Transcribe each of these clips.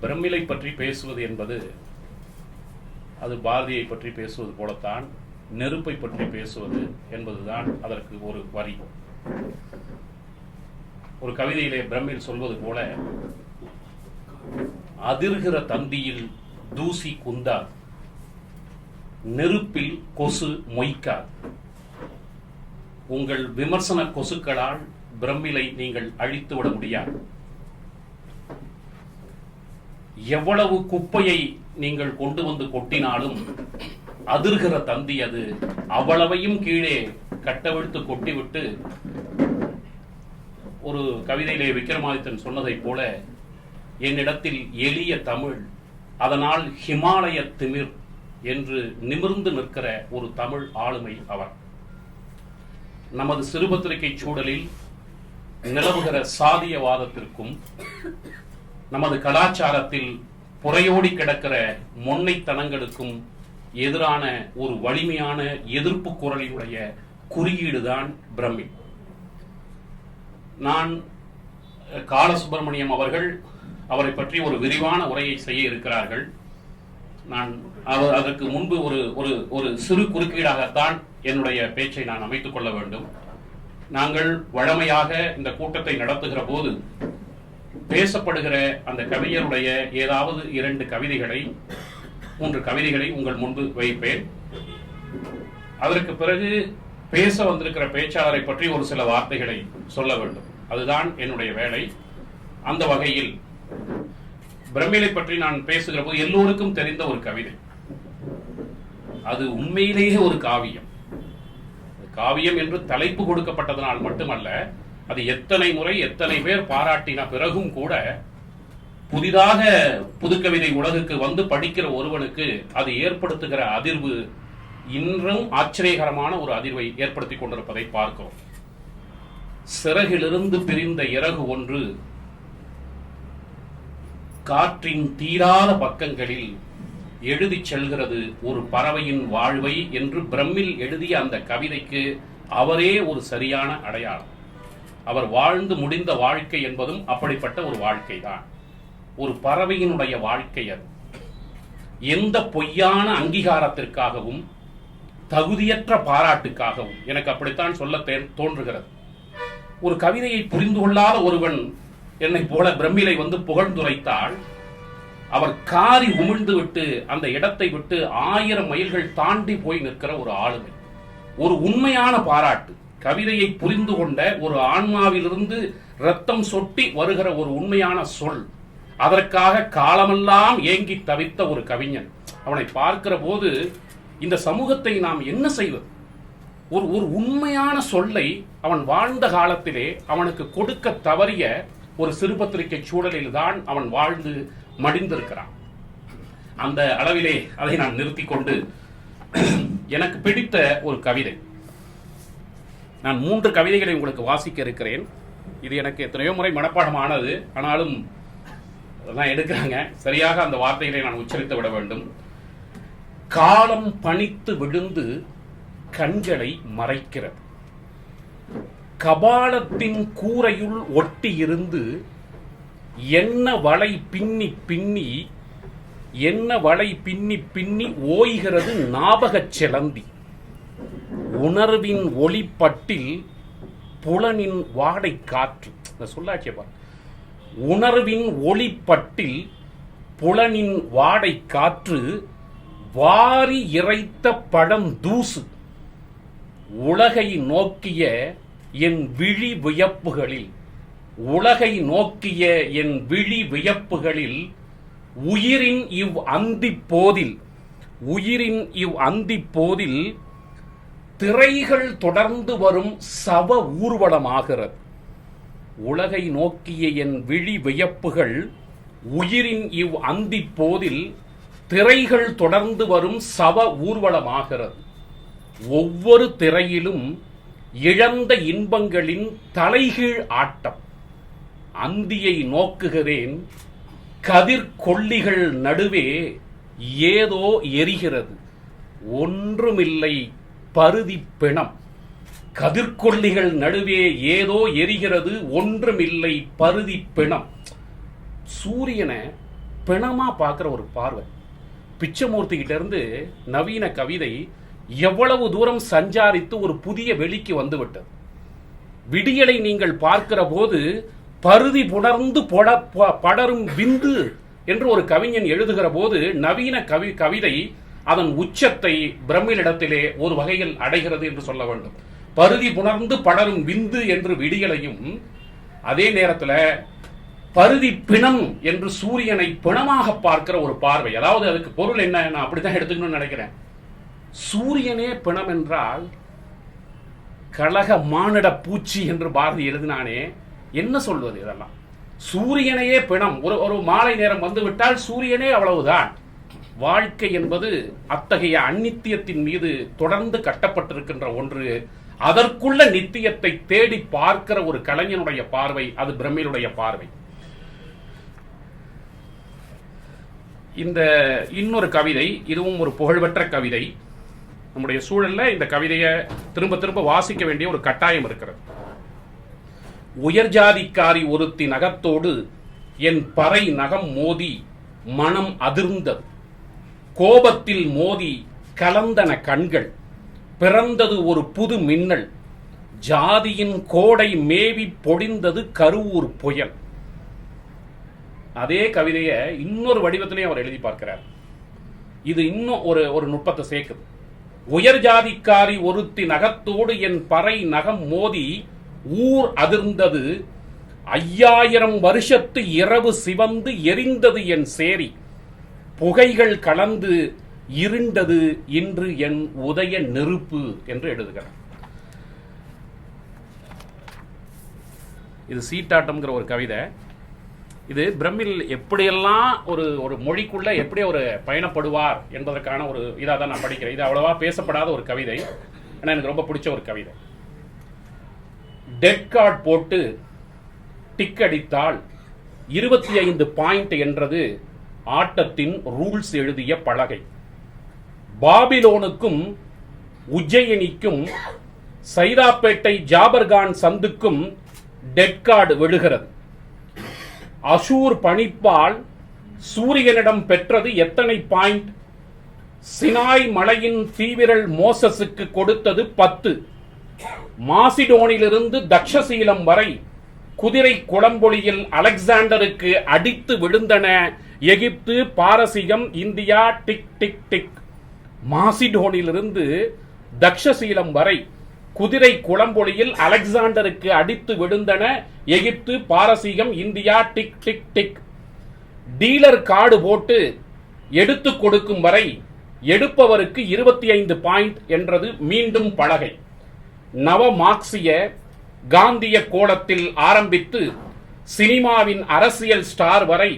பிரமிழை பற்றி பேசுவது என்பது அது பாரதியை பற்றி பேசுவது போலத்தான், நெருப்பை பற்றி பேசுவது என்பதுதான் அதற்கு ஒரு வரி. ஒரு கவிதையிலே பிரமிழ் சொல்வது போல, அதிர்கிற தந்தியில் தூசி குந்தார், நெருப்பில் கொசு மொய்க்கார். உங்கள் விமர்சன கொசுக்களால் பிரமிழை நீங்கள் அழித்து விட முடியாது. எவ்வளவு குப்பையை நீங்கள் கொண்டு வந்து கொட்டினாலும் அதிர்கிற தந்தி அது அவ்வளவையும் கீழே கட்டவிழ்த்து கொட்டிவிட்டு, ஒரு கவிதையிலே விக்ரமாதித்தன் சொன்னதை போல, என்னிடத்தில் எளிய தமிழ், அதனால் ஹிமாலய திமிர் என்று நிமிர்ந்து நிற்கிற ஒரு தமிழ் ஆளுமை அவர். நமது சிறுபத்திரிகை சூழலில் நிலவுகிற சாதியவாதத்திற்கும் நமது கலாச்சாரத்தில் புறையோடி கிடக்கிற மொன்னைத்தனங்களுக்கும் எதிரான ஒரு வலிமையான எதிர்ப்பு குரலினுடைய குறியீடுதான் பிரமிழ். நான் காலசுப்பிரமணியம் அவர்கள் அவரை பற்றி ஒரு விரிவான உரையை செய்ய இருக்கிறார்கள். நான் அதற்கு முன்பு ஒரு சிறு குறுக்கீடாகத்தான் என்னுடைய பேச்சை நான் அமைத்துக் கொள்ள வேண்டும். நாங்கள் வழமையாக இந்த கூட்டத்தை நடத்துகிற போது பேசப்படுகிற அந்த கவிஞருடைய ஏதாவது 2 கவிதைகளை 3 கவிதைகளை உங்கள் முன்பு வைப்பேன். அதற்கு பிறகு பேச வந்திருக்கிற பேச்சாளரை பற்றி ஒரு சில வார்த்தைகளை சொல்ல வேண்டும். அதுதான் என்னுடைய வேலை. அந்த வகையில் பிரமிழை பற்றி நான் பேசுகிற போது எல்லோருக்கும் தெரிந்த ஒரு கவிதை, அது உண்மையிலேயே ஒரு காவியம். காவியம் என்று தலைப்பு கொடுக்கப்பட்டதனால் மட்டுமல்ல, அது எத்தனை முறை எத்தனை பேர் பாராட்டின பிறகும் கூட புதிதாக புதுக்கவிதை உலகுக்கு வந்து படிக்கிற ஒருவனுக்கு அது ஏற்படுத்துகிற அதிர்வு இன்றும் ஆச்சரியகரமான ஒரு அதிர்வை ஏற்படுத்தி கொண்டிருப்பதை பார்க்கிறோம். சிறகிலிருந்து பிரிந்த இறகு ஒன்று காற்றின் தீராத பக்கங்களில் எழுதி செல்கிறது ஒரு பறவையின் வாழ்வை என்று பிரமிழ் எழுதிய அந்த கவிதைக்கு அவரே ஒரு சரியான அடையாளம். அவர் வாழ்ந்து முடிந்த வாழ்க்கை என்பதும் அப்படிப்பட்ட ஒரு வாழ்க்கை தான். ஒரு பறவையினுடைய வாழ்க்கை அது. எந்த பொய்யான அங்கீகாரத்திற்காகவும் தகுதியற்ற பாராட்டுக்காகவும், எனக்கு அப்படித்தான் சொல்ல தோன்றுகிறது. ஒரு கவிதையை புரிந்து கொள்ளாத ஒருவன் என்னை போல பிரமிழை வந்து புகழ்ந்துரைத்தால் அவர் காரி உமிழ்ந்து விட்டு அந்த இடத்தை விட்டு 1000 மைல்கள் தாண்டி போய் நிற்கிற ஒரு ஆளுமை, ஒரு உண்மையான பாராட்டு. கவிதையை புரிந்து கொண்ட ஒரு ஆன்மாவிலிருந்து ரத்தம் சொட்டி வருகிற ஒரு உண்மையான சொல், அதற்காக காலமெல்லாம் ஏங்கி தவித்த ஒரு கவிஞன். அவனை பார்க்கிற போது இந்த சமூகத்தை நாம் என்ன செய்வது? ஒரு உண்மையான சொல்லை அவன் வாழ்ந்த காலத்திலே அவனுக்கு கொடுக்க தவறிய ஒரு சிறுபத்திரிகை சூழலில் தான் அவன் வாழ்ந்து மடிந்திருக்கிறான். அந்த அளவிலே அதை நான் நிறுத்திக் கொண்டு எனக்கு பிடித்த ஒரு கவிதை, நான் 3 கவிதைகளை உங்களுக்கு வாசிக்க இருக்கிறேன். இது எனக்கு எத்தனையோ முறை மனப்பாடமானது, ஆனாலும் அதான் எடுக்கிறாங்க, சரியாக அந்த வார்த்தைகளை நான் உச்சரித்து விட வேண்டும். காலம் பனித்து விழுந்து கண்களை மறைக்கிறது, கபாலத்தின் கூரையுள் ஒட்டி இருந்து என்ன வலை பின்னி பின்னி பின்னி ஓய்கிறது ஞாபகச் செலந்தி, உணர்வின் ஒளிப்பட்டில் புலனின் வாடை காற்று. சொல்லாச்சே பாரு, உணர்வின் ஒளிப்பட்டில் புலனின் வாடை காற்று வாரி இறைத்த படம் தூசு, உலகை நோக்கிய என் விழி வியப்புகளில், உலகை நோக்கிய என் விழி வியப்புகளில் உயிரின் இவ் அந்தி போதில் திரைகள் தொடர்ந்து வரும் சவ ஊர்வலமாகிறது. உலகை நோக்கிய என் விழி வியப்புகள் உயிரின் இவ் அந்தி போதில் திரைகள் தொடர்ந்து வரும் சவ ஊர்வலமாகிறது. ஒவ்வொரு திரையிலும் இழந்த இன்பங்களின் தலைகீழ் ஆட்டம். அந்தியை நோக்குகிறேன், கதிர்கொல்லிகள் நடுவே ஏதோ எரிகிறது, ஒன்றுமில்லை பருதி பிணம். கதிர்கொல்லிகள் நடுவே ஏதோ எரிகிறது, ஒன்றுமில்லை பருதி பிணம். சூரியனை பிணமா பார்க்கிற ஒரு பார்வை. பிச்சமூர்த்தி கிட்ட இருந்து நவீன கவிதை எவ்வளவு தூரம் சஞ்சாரித்து ஒரு புதிய வெளிக்கு வந்துவிட்டது. விடியலை நீங்கள் பார்க்கிற போது பருதி புணர்ந்து படரும் விந்து என்று ஒரு கவிஞன் எழுதுகிற போது நவீன கவிதை அதன் உச்சத்தை பிரம்மிலிடத்திலே ஒரு வகையில் அடைகிறது என்று சொல்ல வேண்டும். பருதி புணர்ந்து படரும் விந்து என்று விடியலையும், அதே நேரத்தில் பருதி பிணம் என்று சூரியனை பிணமாக பார்க்கிற ஒரு பார்வை. அதாவது அதுக்கு பொருள் என்ன, நான் அப்படித்தான் எடுத்துக்கணும்னு நினைக்கிறேன். சூரியனே பிணம் என்றால் கழக மானிட பூச்சி என்று பாரதி எழுதினானே, என்ன சொல்வது இதெல்லாம்? சூரியனையே பிணம். ஒரு மாலை நேரம் வந்து விட்டால் சூரியனே அவ்வளவுதான். வாழ்க்கை என்பது அத்தகைய அந்நித்தியத்தின் மீது தொடர்ந்து கட்டப்பட்டிருக்கின்ற ஒன்று. அதற்குள்ள நித்தியத்தை தேடி பார்க்கிற ஒரு கலைஞனுடைய பார்வை, அது பிரம்மிலுடைய பார்வை. இந்த இன்னொரு கவிதை, இதுவும் ஒரு புகழ்பெற்ற கவிதை. நம்முடைய சூழல்ல இந்த கவிதையை திரும்ப திரும்ப வாசிக்க வேண்டிய ஒரு கட்டாயம் இருக்கிறது. உயர் ஜாதிக்காரி ஒருத்தி நகத்தோடு என் பறை நகம் மோதி மனம் அதிர்ந்தது. கோபத்தில் மோதி கலந்தன கண்கள். பிறந்தது ஒரு புது மின்னல். ஜாதியின் கோடை மேவி பொடிந்தது கருவூர் புயல். அதே கவிதையை இன்னொரு வடிவத்திலையும் அவர் எழுதி பார்க்கிறார். இது இன்னும் ஒரு நுட்பத்தை சேர்க்குது. உயர் ஜாதிக்காரி ஒருத்தி நகத்தோடு என் பறை நகம் மோதி ஊர் அதிர்ந்தது. 5000 வருஷத்து இரவு சிவந்து எரிந்தது என் சேரி. புகைகள் கலந்து இருண்டது இன்று என் உதய நெருப்பு என்று எழுதுகிறார். இது சீட்டாட்டம்ங்கிற ஒரு கவிதை. இது பிரம்மில் எப்படியெல்லாம் ஒரு மொழிக்குள்ள எப்படி ஒரு பயணப்படுவார் என்பதற்கான ஒரு இதாக தான் நான் படிக்கிறேன். இது அவ்வளவா பேசப்படாத ஒரு கவிதை, ஆனால் எனக்கு ரொம்ப பிடிச்ச ஒரு கவிதை. டெட் கார்டு போட்டு டிக் அடித்தால் 25 பாயிண்ட் என்றது ஆட்டத்தின் ரூல்ஸ் எழுதிய பலகை. பாபிலோனுக்கும் உஜ்ஜயினிக்கும் சைதாப்பேட்டை ஜாபர்கான் சந்துக்கும் டெட் கார்டு விழுகிறது. அசூர் பணிப்பால் சூரியனிடம் பெற்றது எத்தனை பாயிண்ட்? சினாய் மலையின் தீவிரல் மோசஸுக்கு கொடுத்தது 10. மாசிடோனிலிருந்து தக்ஷசீலம் வரை குதிரை குளம்பொலியில் அலெக்சாண்டருக்கு அடித்து விழுந்தன எகிப்து, பாரசீகம், இந்தியா. Tick tick tick. மாசிடோனிலிருந்து தக்ஷசீலம் வரை குதிரை குளம்பொலியில் அலெக்சாண்டருக்கு அடித்து விழுந்தன எகிப்து, பாரசீகம், India. Tick tick tick. Dealer card போட்டு எடுத்து கொடுக்கும் வரை எடுப்பவருக்கு 25 பாயிண்ட் என்றது மீண்டும் பலகை. நவ மார்க்சிய காந்திய கோலத்தில் ஆரம்பித்து சினிமாவின் அரசியல் ஸ்டார் வரை,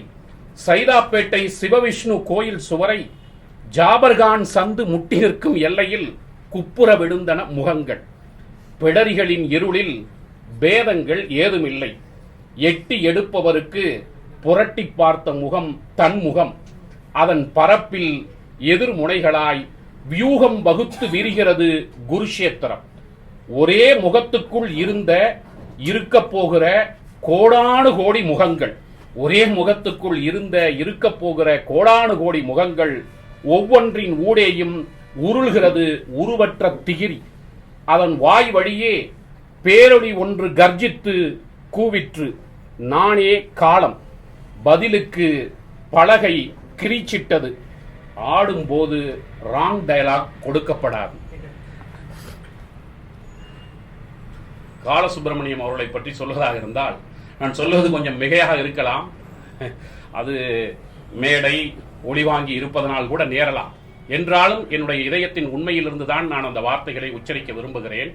சைதாப்பேட்டை சிவவிஷ்ணு கோயில் சுவரை ஜாபர்கான் சந்து முட்டி நிற்கும் எல்லையில் குப்புற விழுந்தன முகங்கள். பிடரிகளின் இருளில் பேதங்கள் ஏதுமில்லை. எட்டி எடுப்பவருக்கு புரட்டி பார்த்த முகம் தன் முகம். அதன் பரப்பில் எதிர்முனைகளாய் வியூகம் வகுத்து விரிகிறது குருஷேத்திரம். ஒரே முகத்துக்குள் இருக்க போகிற கோடானு கோடி முகங்கள். ஒரே முகத்துக்குள் இருக்க போகிற கோடானு கோடி முகங்கள். ஒவ்வொன்றின் ஊடேயும் உருள்கிறது உருவற்ற திகிரி. அதன் வாய் வழியே பேரொளி ஒன்று கர்ஜித்து கூவிற்று, நானே காலம். பதிலுக்கு பலகை கிரீச்சிட்டது. ஆடும்போது ராங் டயலாக் கொடுக்கப்படாது. காலசுப்பிரமணியம் அவர்களை பற்றி சொல்வதாக இருந்தால், நான் சொல்வது கொஞ்சம் மிகையாக இருக்கலாம். அது மேடை ஒளிவாங்கி இருப்பதனால் கூட நேரலாம். என்றாலும் என்னுடைய இதயத்தின் உண்மையிலிருந்து தான் நான் அந்த வார்த்தைகளை உச்சரிக்க விரும்புகிறேன்.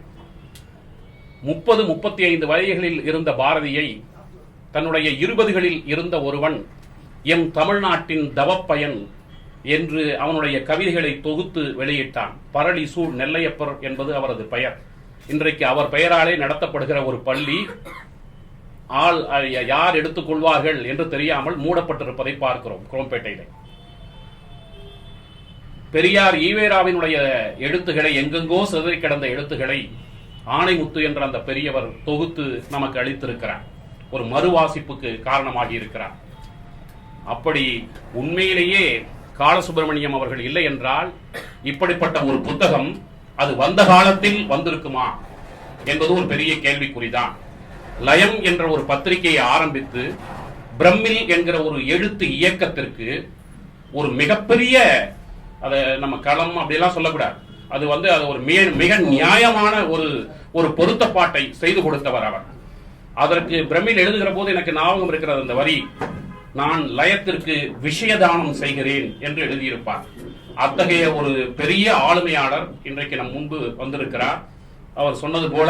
30-35 வயதுகளில் இருந்த பாரதியை தன்னுடைய 20களில் இருந்த ஒருவன் எம் தமிழ்நாட்டின் தவப்பயன் என்று அவனுடைய கவிதைகளை தொகுத்து வெளியிட்டான். பரளி சூழ் நெல்லையப்பர் என்பது அவரது பெயர். இன்றைக்கு அவர் பெயராலே நடத்தப்படுகிற ஒரு பள்ளி யார் எடுத்துக் கொள்வார்கள் என்று தெரியாமல் மூடப்பட்டிருப்பதை பார்க்கிறோம் குரோம்பேட்டையிலே. பெரியார் ஈவேராவினுடைய எழுத்துக்களை, எங்கெங்கோ சிதறி கிடந்த எழுத்துக்களை ஆணைமுத்து என்ற அந்த பெரியவர் தொகுத்து நமக்கு அளித்திருக்கிறார். ஒரு மறுவாசிப்புக்கு காரணமாகி இருக்கிறார். அப்படி உண்மையிலேயே காலசுப்பிரமணியம் அவர்கள் இல்லை என்றால் இப்படிப்பட்ட ஒரு புத்தகம் அது வந்த காலத்தில் வந்திருக்குமா என்பது ஒரு பெரிய கேள்விக்குறிதான். லயம் என்ற ஒரு பத்திரிகையை ஆரம்பித்து பிரம்மில் என்கிற ஒரு எழுத்து இயக்கத்திற்கு ஒரு மிகப்பெரிய, அதை நம்ம களம் அப்படியெல்லாம் சொல்லக்கூடாது, அது அது ஒரு மிக நியாயமான ஒரு பொருத்தப்பாட்டை செய்து கொடுத்தவர் அவர். அதற்கு பிரம்மில் எழுதுகிற போது எனக்கு ஞாபகம் இருக்கிறது அந்த வரி, நான் லயத்திற்கு விஷயதானம் செய்கிறேன் என்று எழுதியிருப்பார். அத்தகைய ஒரு பெரிய ஆளுமையாளர் இன்றைக்கு நம் முன்பு வந்திருக்கிறார். அவர் சொன்னது போல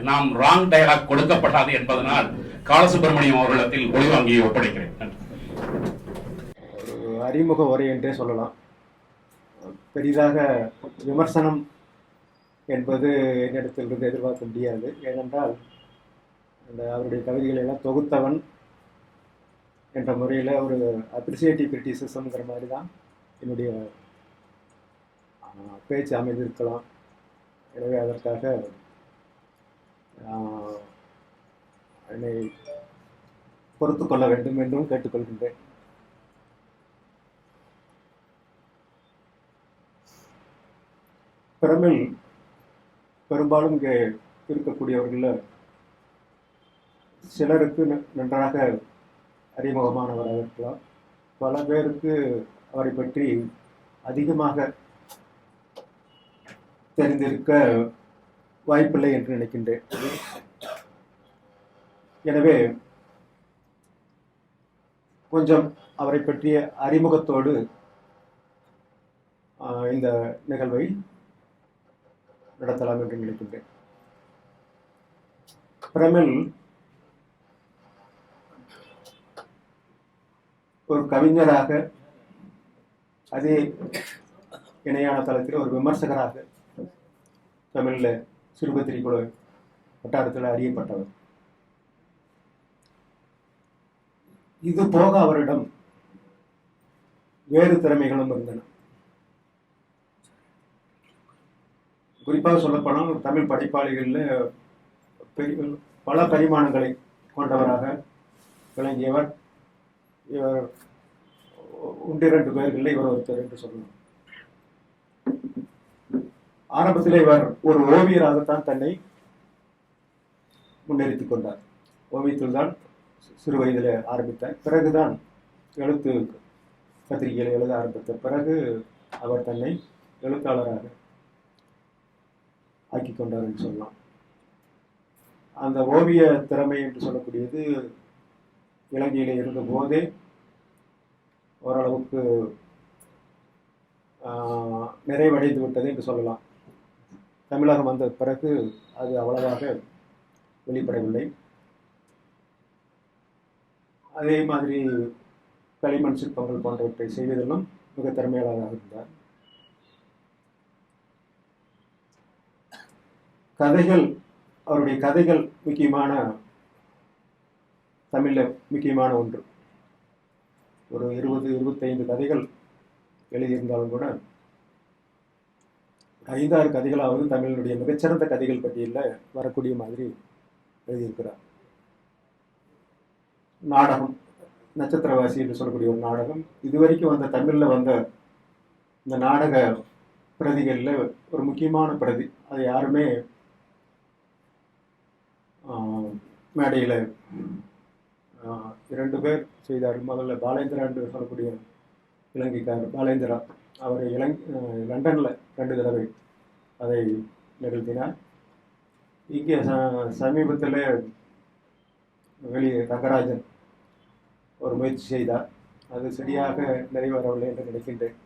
நாம் ராங் டயலாக் கொடுக்கப்படாது என்பதனால் காலசுப்பிரமணியம் அவர்களிடத்தில் ஒளிவாங்கி ஒப்படைக்கிறேன். அறிமுக உரை என்றே சொல்லலாம். பெரிதாக விமர்சனம் என்பது என்னிடத்திலிருந்து எதிர்பார்க்க முடியாது. ஏனென்றால் அவருடைய கவிதைகளை எல்லாம் தொகுத்தவன் என்ற முறையில் ஒரு அப்ரிசியேட்டிவ் கிரிட்டிசிசம்ங்கிற மாதிரி தான் என்னுடைய பேச்சு அமைந்திருக்கலாம். எனவே அதற்காக என்னை பொறுத்து கொள்ள வேண்டும் என்றும் கேட்டுக்கொள்கின்றேன். பிரமிழ் பெரும்பாலும் இங்கே இருக்கக்கூடியவர்களில் சிலருக்கு நன்றாக அறிமுகமானவராக இருக்கலாம். பல பேருக்கு அவரை பற்றி அதிகமாக தெரிந்திருக்க வாய்ப்பில்லை என்று நினைக்கின்றேன். எனவே கொஞ்சம் அவரை பற்றிய அறிமுகத்தோடு இந்த நிகழ்வை நடத்தலாம் என்று நினைக்கின்றேன். பிரமிழ் ஒரு கவிஞராக, அதே இணையான தளத்தில் ஒரு விமர்சகராக தமிழில் சிறுபத்திரிகை வட்டாரத்தில் அறியப்பட்டவர். இது போக அவரிடம் வேறு திறமைகளும் இருந்தன. குறிப்பாக சொல்லப்போனால் தமிழ் படைப்பாளிகளில் பல பரிமாணங்களை கொண்டவராக விளங்கியவர். இவர் ஒன்றிரண்டு பேர்களில் இவர் ஒருத்தர் என்று சொல்லலாம். ஆரம்பத்தில் இவர் ஒரு ஓவியராகத்தான் தன்னை முன்னிறுத்திக் கொண்டார். ஓவியத்தில் தான் சிறு வயதில் ஆரம்பித்தார். பிறகுதான் எழுத்து பத்திரிகைகளை எழுத ஆரம்பித்த பிறகு அவர் தன்னை எழுத்தாளராக ஆக்கி கொண்டார் என்று சொல்லலாம். அந்த ஓவிய திறமை என்று சொல்லக்கூடியது இலங்கையிலே இருந்த போதே ஓரளவுக்கு நிறைவடைந்து விட்டது என்று சொல்லலாம். தமிழகம் வந்த பிறகு அது அவ்வளவாக வெளிப்படவில்லை. அதே மாதிரி களிமண் சிற்பங்கள் போன்றவற்றை செய்வதிலும் மிக திறமையாளராக இருந்தார். கதைகள், அவருடைய கதைகள் முக்கியமான, தமிழில் முக்கியமான ஒன்று. ஒரு 20-25 கதைகள் எழுதியிருந்தாலும் கூட 5-6 கதைகளாவது தமிழினுடைய மிகச்சிறந்த கதைகள் பட்டியலில் வரக்கூடிய மாதிரி எழுதியிருக்கிறார். நாடகம், நட்சத்திரவாசி என்று சொல்லக்கூடிய ஒரு நாடகம், இதுவரைக்கும் வந்த தமிழில் வந்த இந்த நாடக பிரதிகளில் ஒரு முக்கியமான பிரதி. அதை யாருமே மேடையில் 2 பேர் செய்தார். முதல்ல பாலேந்திரா என்று சொல்லக்கூடிய இலங்கைக்காரர் பாலேந்திரா, அவர் லண்டனில் 2 தடவை அதை நிகழ்த்தினார். இங்கே சமீபத்தில் வெளியே ரங்கராஜன் ஒரு முயற்சி செய்தார். அது சரியாக நிறைவேறவில்லை என்று நினைக்கின்றேன்.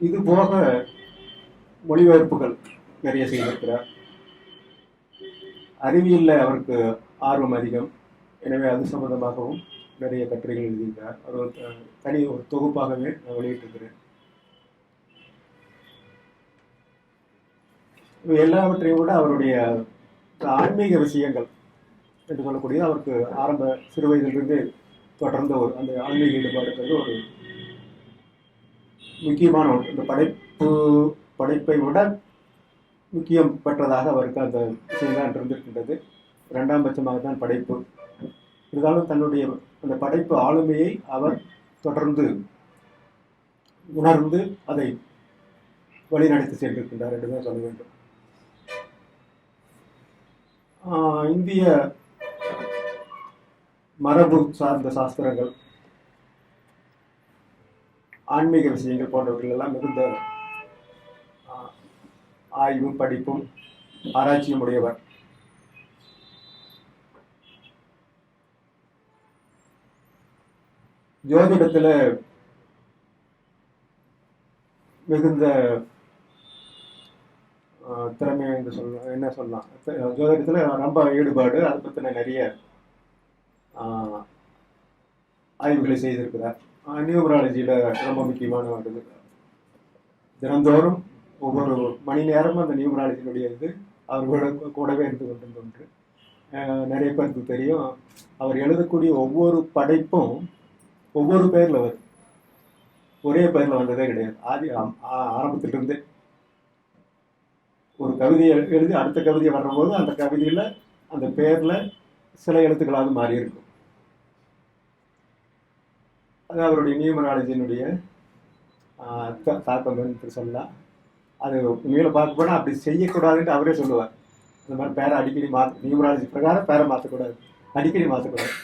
இது போக மொழிபெயர்ப்புகள் நிறைய செய்திருக்கிறார். அறிவியலில் அவருக்கு ஆர்வம் அதிகம். எனவே அது சம்பந்தமாகவும் நிறைய கட்டுரைகள் எழுதியிருக்கிறார். அது தனி ஒரு தொகுப்பாகவே நான் வெளியிட்டிருக்கிறேன். எல்லாவற்றையும் விட அவருடைய ஆன்மீக விஷயங்கள் என்று சொல்லக்கூடியது அவருக்கு ஆரம்ப சிறு வயதிலிருந்து தொடர்ந்த அந்த ஆன்மீக ஈடுபாடுங்கிறது ஒரு முக்கியமான ஒன்று. இந்த படைப்பை விட முக்கியம் பெற்றதாக அவருக்கு அந்த விஷயம் தான் இருந்திருக்கின்றது. இரண்டாம் பட்சமாக தான் படைப்பு. இருந்தாலும் தன்னுடைய அந்த படைப்பு ஆளுமையை அவர் தொடர்ந்து உணர்ந்து அதை வழிநடத்தி சென்றிருக்கின்றார் என்றுதான் சொல்ல வேண்டும். இந்திய மரபு சார்ந்த சாஸ்திரங்கள், ஆன்மீக விஷயங்கள் போன்றவர்கள் எல்லாம் மிகுந்த ஆய்வும் படிப்பும் ஆராய்ச்சியும் உடையவர். ஜோதிடத்தில் மிகுந்த திறமை என்று என்ன சொல்லலாம், ஜோதிடத்தில் ரொம்ப ஈடுபாடு, அதை பற்றின நிறைய ஆய்வுகளை செய்திருக்கிறார். நியூமராலஜியில் ரொம்ப முக்கியமான ஒரு தினந்தோறும் ஒவ்வொரு மணி நேரமும் அந்த நியூமராலஜியினுடைய இது அவர்களோட கூடவே இருந்து கொண்டு ஒன்று. நிறைய பேருக்கு தெரியும், அவர் எழுதக்கூடிய ஒவ்வொரு படைப்பும் ஒவ்வொரு பேரில் வரும், ஒரே பேரில் வந்ததே கிடையாது. ஆரம்பத்திலிருந்து ஒரு கவிதையை எழுதி அடுத்த கவிதை வர்றபோது அந்த கவிதையில் அந்த பேரில் சில எழுத்துக்களாவது மாறி இருக்கும். அது அவருடைய நியூமராலஜியினுடைய தாக்கம் என்று சொல்லலாம். அது உண்மையில பார்க்க போனால் அப்படி செய்யக்கூடாதுன்னு அவரே சொல்லுவார். இந்த மாதிரி பேரை அடிக்கடி நியூமராலஜி பிரகாரம் பேரை மாற்றக்கூடாது, அடிக்கடி மாற்றக்கூடாது,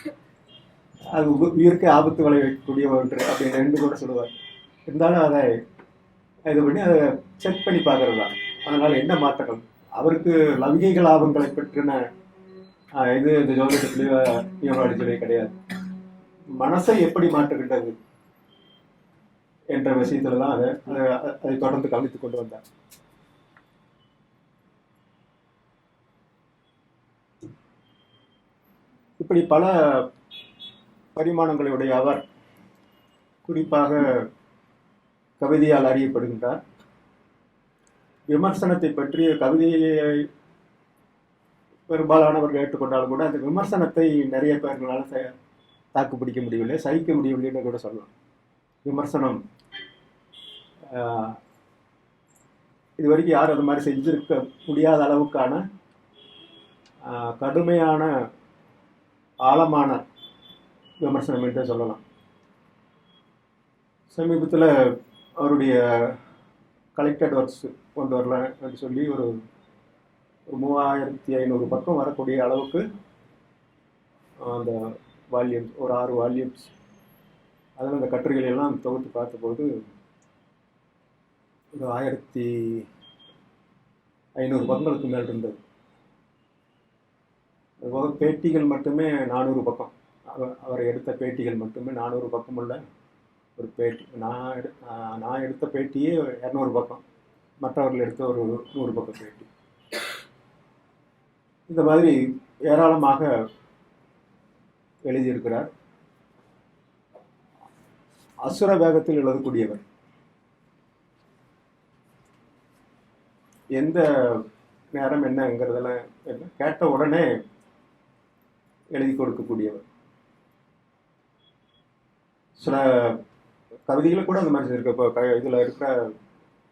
அது உயிருக்கு ஆபத்து விளைவிக்கக்கூடிய ஒன்று அப்படின்னு ரெண்டு கூட சொல்லுவார். இருந்தாலும் அதை இது பண்ணி அதை செக் பண்ணி பார்க்கறது தான். அதனால் என்ன மாற்றங்கள் அவருக்கு லௌகீக லாபங்களை பெற்றின இது இந்த ஜோதிடத்திலேயே நியூமராலஜியிலே கிடையாது. மனசை எப்படி மாற்றுகின்றது என்ற விஷயத்துல தான் அதை தொடர்ந்து கவனித்துக் கொண்டு வந்தார். இப்படி பல பரிமாணங்களுடைய அவர் குறிப்பாக கவிதையால் அறியப்படுகின்றார். விமர்சனத்தை பற்றிய கவிதையை பெரும்பாலானவர்கள் ஏற்றுக்கொண்டாலும் கூட அந்த விமர்சனத்தை நிறைய பேர்களால் தாக்கு பிடிக்க முடியவில்லை, சகிக்க முடியவில்லைன்னு கூட சொல்லலாம். விமர்சனம் இது வரைக்கும் யாரும் அது மாதிரி செஞ்சிருக்க முடியாத அளவுக்கான கடுமையான ஆழமான விமர்சனம் என்றே சொல்லலாம். சமீபத்தில் அவருடைய கலெக்டட் ஒர்க்ஸ் கொண்டு வரலாம் என்று சொல்லி ஒரு 3500 பக்கம் வரக்கூடிய அளவுக்கு அந்த வால்யூம்ஸ், ஒரு 6 வால்யூம்ஸ், அதில் அந்த கட்டுரைகள் எல்லாம் தொகுத்து பார்த்தபோது ஒரு 1500 பக்கங்களுக்கு மேல் இருந்தது. அதுபோக பேட்டிகள் மட்டுமே 400 பக்கம். அவரை எடுத்த பேட்டிகள் மட்டுமே 400 பக்கம் உள்ள ஒரு பேட்டி. நான் எடுத்த பேட்டியே 200 பக்கம், மற்றவர்கள் எடுத்த ஒரு 100 பக்கம் பேட்டி. இந்த மாதிரி ஏராளமாக எழுதியிருக்கிறார். அசுர வேகத்தில் எழுதக்கூடியவர், எந்த நேரம் என்னங்கிறதெல்லாம் கேட்ட உடனே எழுதி கொடுக்கக்கூடியவர். சில கவிதைகளை கூட அந்த மாதிரி இருக்கு. இப்போ இதில் இருக்கிற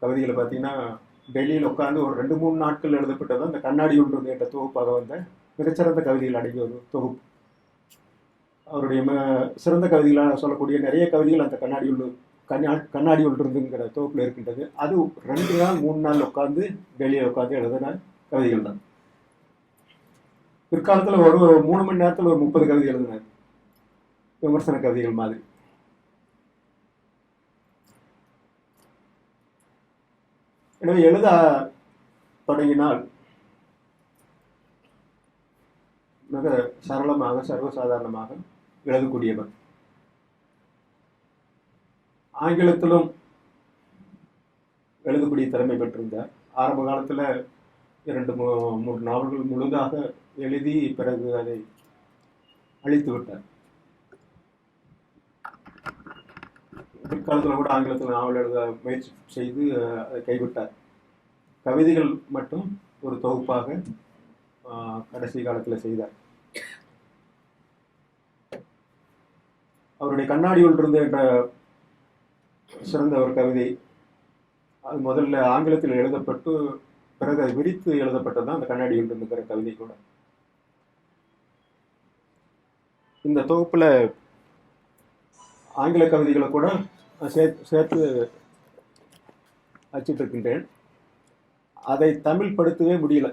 கவிதைகளை பார்த்தீங்கன்னா டெல்லியில் உட்காந்து ஒரு 2-3 நாட்கள் எழுதப்பட்டது அந்த கண்ணாடி ஒன்று என்ற தொகுப்பாக வந்த மிகச்சிறந்த கவிதைகள் அடங்கிய ஒரு தொகுப்பு. அவருடைய சிறந்த கவிதைகளாக சொல்லக்கூடிய நிறைய கவிதைகள் அந்த கண்ணாடி ஒன்றுங்கிற தொகுப்பில் இருக்கின்றது. அது 2 நாள் 3 நாள் உட்காந்து டெல்லியில் உட்காந்து எழுதின கவிதைகள் தான். பிற்காலத்தில் ஒரு 3 மணி நேரத்தில் ஒரு 30 கவிதை எழுதினார், விமர்சன கவிதைகள் மாதிரி. எனவே எழுத தொடங்கினால் மிக சரளமாக சர்வசாதாரணமாக எழுதக்கூடியவர். ஆங்கிலத்திலும் எழுதக்கூடிய திறமை பெற்றிருந்தார். ஆரம்ப காலத்தில் 2-3 நாவல்கள் முழுதாக எழுதி பிறகு அதை அழித்து விட்டார். பிற்காலத்தில் கூட ஆங்கிலத்தில் நாவல் எழுத முயற்சி செய்து அதை கைவிட்டார். கவிதைகள் மட்டும் ஒரு தொகுப்பாக கடைசி காலத்தில் செய்தார். அவருடைய கண்ணாடி ஒன்றிருந்த என்ற சிறந்த ஒரு கவிதை, அது முதல்ல ஆங்கிலத்தில் எழுதப்பட்டு பிறகு அது விரித்து எழுதப்பட்டது தான் அந்த கண்ணாடி ஒன்றிருக்கிற கவிதை கூட. இந்த தொகுப்பில் ஆங்கில கவிதைகளை கூட சேர்த்து வச்சிட்ருக்கின்றேன். அதை தமிழ் படுத்தவே முடியல.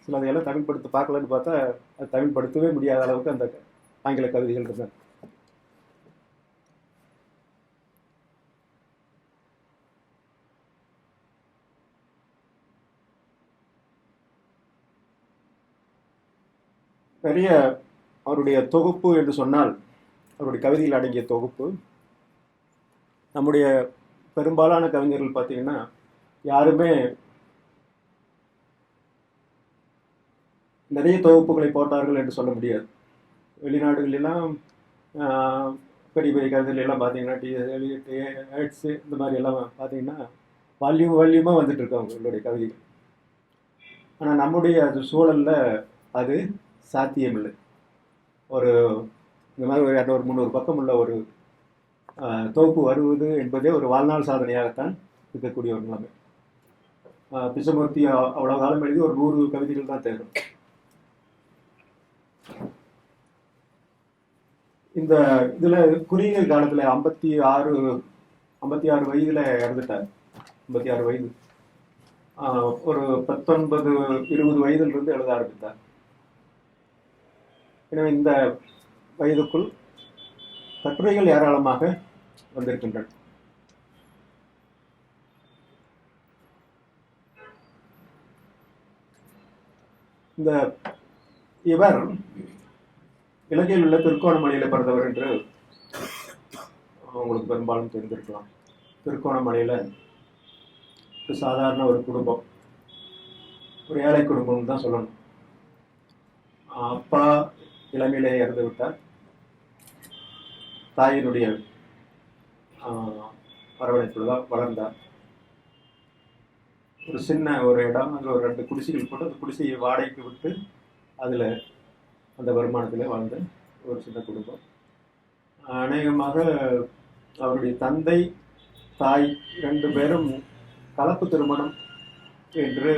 சிலதையெல்லாம் தமிழ் படுத்த பார்க்கலன்னு பார்த்தா அது தமிழ் படுத்தவே முடியாத அளவுக்கு அந்த ஆங்கில கவிதைகள் இருந்தன. பெரிய அவருடைய தொகுப்பு என்று சொன்னால், அவருடைய கவிதைகள் அடங்கிய தொகுப்பு, நம்முடைய பெரும்பாலான கவிஞர்கள் பார்த்தீங்கன்னா யாருமே நிறைய தொகுப்புகளை போட்டார்கள் என்று சொல்ல முடியாது. வெளிநாடுகளெல்லாம் பெரிய பெரிய கவிதைகள் எல்லாம் பார்த்தீங்கன்னா டிஎஸ் எலியட், ஹெட்ஸு, இந்த மாதிரி எல்லாம் பார்த்தீங்கன்னா வால்யூமாக வந்துட்டு இருக்கு அவங்களுடைய கவிதைகள். ஆனால் நம்முடைய அது சூழலில் அது சாத்தியமில்லை. ஒரு இந்த மாதிரி ஒரு 200-300 பக்கம் உள்ள ஒரு தொகுப்பு வருவது என்பதே ஒரு வாழ்நாள் சாதனையாகத்தான் இருக்கக்கூடிய ஒரு நிலைமை. பிச்சமூர்த்தி அவ்வளோ காலம் எழுதி ஒரு 100 கவிதைகள் தான் தேரும். இந்த இதில் குறுகிய காலத்தில் 56 வயதில் இறந்துட்டார். 56 வயது. ஒரு 19-20 வயதிலிருந்து எழுத ஆரம்பித்தார். எனவே இந்த வயதுக்குள் கட்டுரைகள் ஏராளமாக வந்திருக்கின்றன. இந்த இவர் இலங்கையில் உள்ள திருக்கோணமலையில் பிறந்தவர் என்று உங்களுக்கு பெரும்பாலும் தெரிந்திருக்கலாம். திருக்கோணமலையில் ஒரு சாதாரண ஒரு குடும்பம், ஒரு ஏழை குடும்பம் தான் சொல்லணும். அப்பா இளமையிலே இறந்து விட்டார். தாயினுடைய அரவணைப்பில் தான் வளர்ந்தார். ஒரு சின்ன ஒரு இடம், அதில் ஒரு 2 குடிசைகள் போட்டு அந்த குடிசையை வாடகைக்கு விட்டு அதில் அந்த வருமானத்தில் வாழ்ந்த ஒரு சின்ன குடும்பம். அநேகமாக அவருடைய தந்தை தாய் 2 பேரும் கலப்பு திருமணம் என்று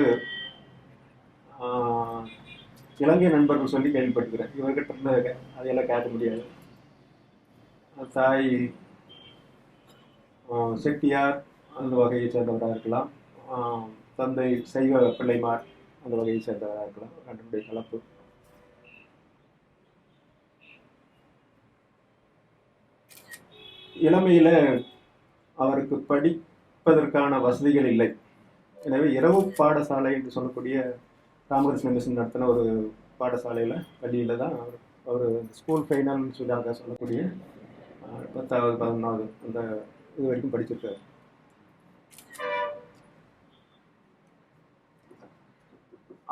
இலங்கை நண்பர்கள் சொல்லி கேள்விப்பட்டுக்கிறேன். இவர்கிட்ட இருந்த அதையெல்லாம் கேட்க முடியாது. தாய் செட்டியார் அந்த வகையை சேர்ந்தவராக இருக்கலாம், தந்தை சைவ பிள்ளைமார் அந்த வகையை சேர்ந்தவராக இருக்கலாம். 2 கலப்பு. இளமையில் அவருக்கு படிப்பதற்கான வசதிகள் இல்லை. எனவே இரவு பாடசாலை என்று சொல்லக்கூடிய ராமகிருஷ்ண மிஷன் நடத்தின ஒரு பாடசாலையில் பள்ளியில் தான் அவர் ஸ்கூல் ஃபைனல்னு சொல்லக்கூடிய 10வது 11வது அந்த இது வரைக்கும் படிச்சிருக்காரு.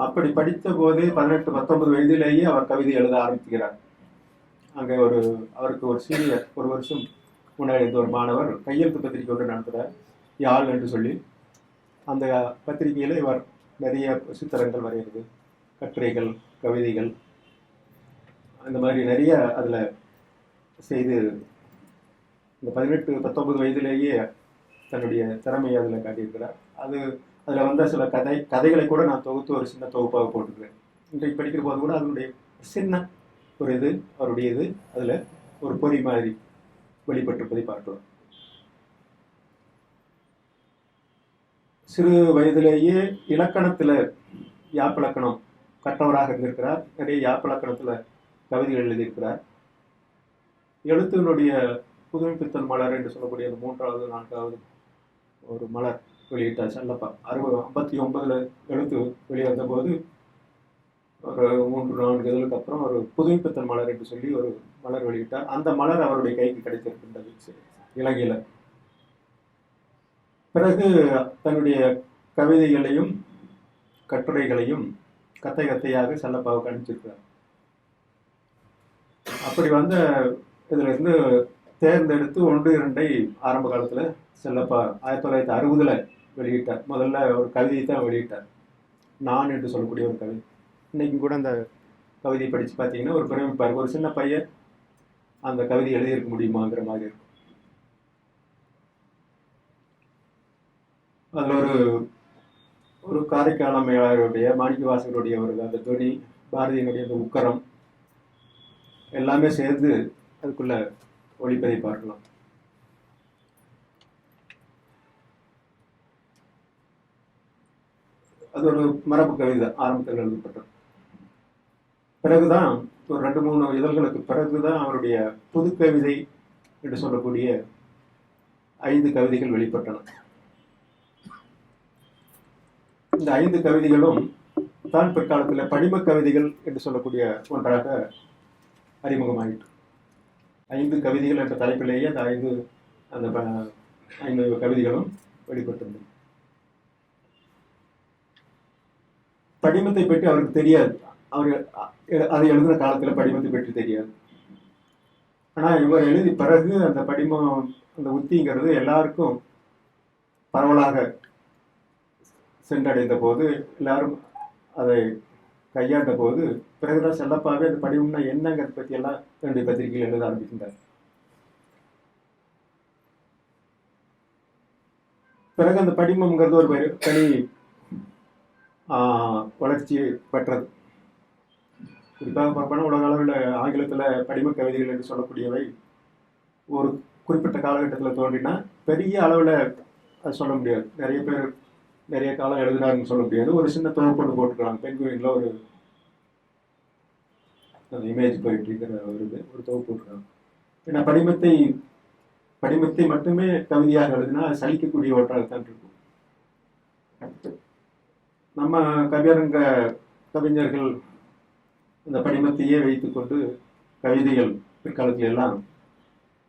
அப்படி படித்த போது 18-19 வயதிலேயே அவர் கவிதை எழுத ஆரம்பிக்கிறார். அங்கே அவருக்கு ஒரு சீனியர், ஒரு வருஷம் முன்னாடி இருந்த ஒரு மாணவர் கையெழுத்து பத்திரிகை ஒன்று நடத்துகிறார், யாழ் என்று சொல்லி. அந்த பத்திரிகையில் இவர் நிறைய சித்திரங்கள் வரைகிறது, கட்டுரைகள், கவிதைகள், அந்த மாதிரி நிறைய அதில் செய்து இந்த 18-19 வயதிலேயே தன்னுடைய திறமையை அதில் காட்டியிருக்கிறார். அதில் வந்த சில கதைகளை கூட நான் தொகுத்து ஒரு சின்ன தொகுப்பாக போட்டுக்கிறேன். இன்றைக்கு படிக்கிற போது கூட அதனுடைய சின்ன ஒரு இது அவருடைய இது அதில் ஒரு பொறி மாதிரி வெளிப்பட்டிருப்பதை பார்க்கலாம். சிறு வயதிலேயே இலக்கணத்தில் யாப்பிலக்கணம் கற்றவராக இருந்திருக்கிறார். நிறைய யாப்பிலக்கணத்தில் கவிதைகள் எழுதியிருக்கிறார். எழுத்தினுடைய புதுமைப்பித்தன் மலர் என்று சொல்லக்கூடிய அந்த 3வது 4வது ஒரு மலர் வெளியிட்டார் செல்லப்பா. 59 எழுத்து வெளிவந்த போது ஒரு 3-4 இதழுக்கு அப்புறம் ஒரு புதுமைப்பித்தன் மலர் என்று சொல்லி ஒரு மலர் வெளியிட்டார். அந்த மலர் அவருடைய கைக்கு கிடைத்திருக்கின்றது இலங்கையில். பிறகு தன்னுடைய கவிதைகளையும் கட்டுரைகளையும் கத்தையாக செல்லப்பாவுக்கு அனுப்பிச்சிருக்கிறார். அப்படி வந்த இதுல இருந்து தேர்ந்தெடுத்து 1-2 ஆரம்ப காலத்தில் செல்லப்பா 1960 வெளியிட்டார். முதல்ல ஒரு கவிதையை தான் வெளியிட்டார், நான் என்று சொல்லக்கூடிய ஒரு கவிதை. இன்னைக்கும் கூட அந்த கவிதையை படித்து பார்த்தீங்கன்னா ஒரு பிரமிப்பார். ஒரு சின்ன பையன் அந்த கவிதை எழுதியிருக்க முடியுமாங்கிற மாதிரி இருக்கும். அதில் ஒரு காரைக்கால மேலாளருடைய மாணிக்கவாசகருடைய ஒரு அந்த துணி, பாரதியினுடைய அந்த உக்கரம் எல்லாமே சேர்ந்து அதுக்குள்ள ஒளிப்பதை பார்க்கலாம். அது ஒரு மரபு கவிதை ஆரம்பத்தில் எழுதப்பட்டது. பிறகுதான் ஒரு 2-3 இதழ்களுக்கு பிறகுதான் அவருடைய புது கவிதை என்று சொல்லக்கூடிய 5 கவிதைகள் வெளிப்பட்டன. இந்த 5 கவிதைகளும் தான் பிற்காலத்தில் படிம கவிதைகள் என்று சொல்லக்கூடிய ஒன்றாக அறிமுகமாயிற்று. 5 கவிதைகள் என்ற தலைப்பிலேயே அந்த 5 கவிதைகளும் வெளிப்பட்டது. படிமத்தை பற்றி அவருக்கு தெரியாது. அவர் அதை எழுதின காலத்தில் படிமத்தை பற்றி தெரியாது. ஆனால் இவர் எழுதி பிறகு அந்த படிமம், அந்த உத்திங்கிறது எல்லாருக்கும் பரவலாக சென்றடைந்த போது, எல்லாரும் அதை கையாண்ட போது, பிறகுதான் செல்லப்பாவே அந்த படிமம்னா என்னங்கிறத பற்றி எல்லாம் என்னுடைய பத்திரிகையில் எழுத ஆரம்பிக்கின்றார். பிறகு அந்த படிமம்ங்கிறது ஒரு தனி வளர்ச்சி பெற்றது. குறிப்பாக பார்ப்போம்னா உலக அளவில் ஆங்கிலத்தில் படிம கவிதைகள் என்று சொல்லக்கூடியவை ஒரு குறிப்பிட்ட காலகட்டத்தில் தோன்றினா பெரிய அளவில் அது சொல்ல முடியாது. நிறைய பேர் நிறைய காலம் எழுதுனாருன்னு சொல்ல முடியாது. ஒரு சின்ன தொகுப்பு போட்டுக்கலாம். பெண்குயின்ல ஒரு அந்த இமேஜ் போயிட்டு இருக்கிற ஒரு தொகுப்பு போட்டுக்கலாம். ஏன்னா படிமத்தை மட்டுமே கவிதையாக எழுதினா சலிக்கக்கூடிய ஒன்றாகத்தான் இருக்கும். நம்ம கவியரங்க கவிஞர்கள் அந்த படிமத்தையே வைத்துக்கொண்டு கவிதைகள் பிற்காலத்தில் எல்லாம்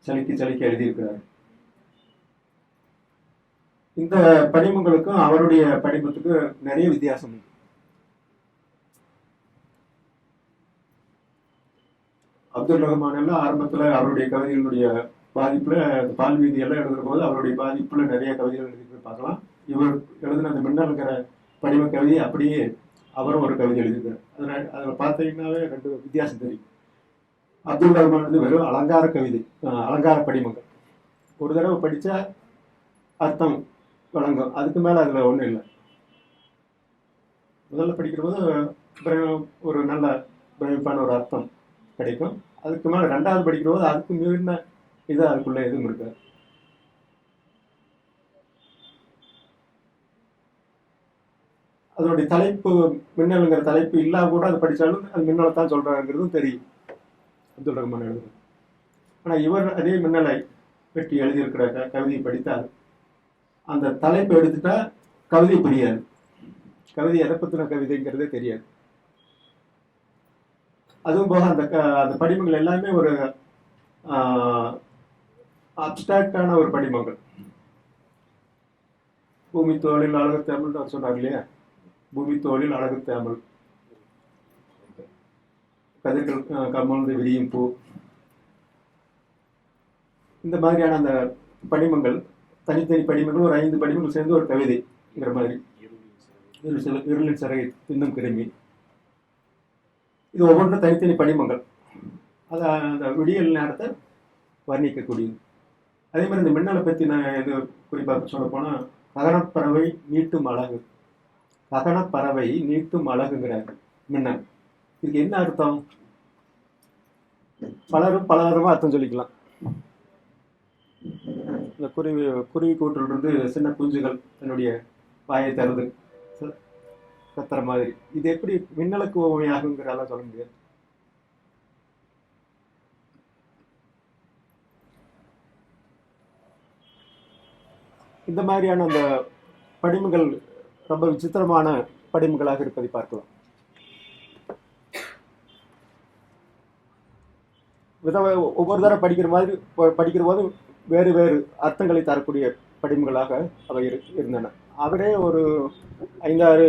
சலிக்க எழுதியிருக்கிறார். இந்த படிமங்களுக்கும் அவருடைய படிமத்துக்கு நிறைய வித்தியாசம் உண்டு. அப்துல் ரஹ்மான் எல்லாம் ஆரம்பத்துல அவருடைய கவிதைகளுடைய பாதிப்புல பால் வீதி எல்லாம் எழுதுற போது அவருடைய பாதிப்புல நிறைய கவிதைகள் எழுதி பார்க்கலாம். இவர் எழுதின அந்த மின்னல்கிற படிம கவிதை அப்படியே அவரும் ஒரு கவிதை எழுதியிருக்காரு. அதில் பார்த்தீங்கன்னாவே 2 வித்தியாசம் தெரியும். அப்துல் ரஹ்மான் வந்து வெறும் அலங்கார கவிதை, அலங்கார படிமங்கள். ஒரு தடவை படித்தா அர்த்தம் வழங்கும், அதுக்கு மேலே அதில் ஒன்றும் இல்லை. முதல்ல படிக்கிற போது ஒரு நல்ல பிரமிப்பான ஒரு அர்த்தம் கிடைக்கும். அதுக்கு மேலே 2வது படிக்கிற போது அதுக்கு மீறின இது அதுக்குள்ளே எதுவும் இருக்காது. அதனுடைய தலைப்பு மின்னலுங்கிற தலைப்பு இல்லாம கூட அதை படித்தாலும் அது மின்னலை தான் சொல்றாங்கிறதும் தெரியும் அப்துல் ரஹ்மான் எழுதுறது. ஆனால் இவர் அதே மின்னலை பற்றி எழுதியிருக்கிற கவிதையை படித்தால் அந்த தலைப்பை எடுத்துட்டா கவிதை புரியாது. கவிதை எதை பற்றின கவிதைங்கிறதே தெரியாது. அதுவும் போக அந்த படிமங்கள் எல்லாமே ஒரு அப்டிராக்டான ஒரு படிமங்கள். பூமி தோளில் அழகு தமிழ் அவர் சொன்னார் இல்லையா, பூமி தோளில் அழகு தமிழ், கதிர்கள் கமழ்ந்து விரியும் பூ, இந்த மாதிரியான அந்த படிமங்கள், தனித்தனி படிமங்கள் ஒரு 5 படிமங்கள் சேர்ந்து ஒரு கவிதைங்கிற மாதிரி. இருளின் சிறை பின்னும் கிருமி, இது ஒவ்வொன்றும் தனித்தனி படிமங்கள். அதை அந்த விடியல் நேரத்தை வர்ணிக்கக்கூடியது. அதே மாதிரி இந்த மின்னலை பற்றி நான் இது குறிப்பாக சொல்ல போனால் ககனப்பறவை நீட்டும் அழகு, ககனப்பறவை நீட்டும் அழகுங்கிறார் மின்னல். இதுக்கு என்ன அர்த்தம்? பலரும் பலவிதமாக அர்த்தம் சொல்லிக்கலாம். இந்த குருவி கூட்டிலிருந்து சின்ன குஞ்சுகள் தன்னுடைய வாயை திறந்து கத்துற மாதிரி, இது எப்படி மின்னலுக்கு உவமையாகுங்கிறதெல்லாம் சொல்ல முடியாது. இந்த மாதிரியான அந்த படிமங்கள் ரொம்ப விசித்திரமான படிமங்களாக இருப்பதை பார்க்கலாம். ஒவ்வொரு தடவை படிக்கிற போது வேறு வேறு அர்த்தங்களை தரக்கூடிய படிமங்களாக அவை இருந்தன. அவரே ஒரு 5-6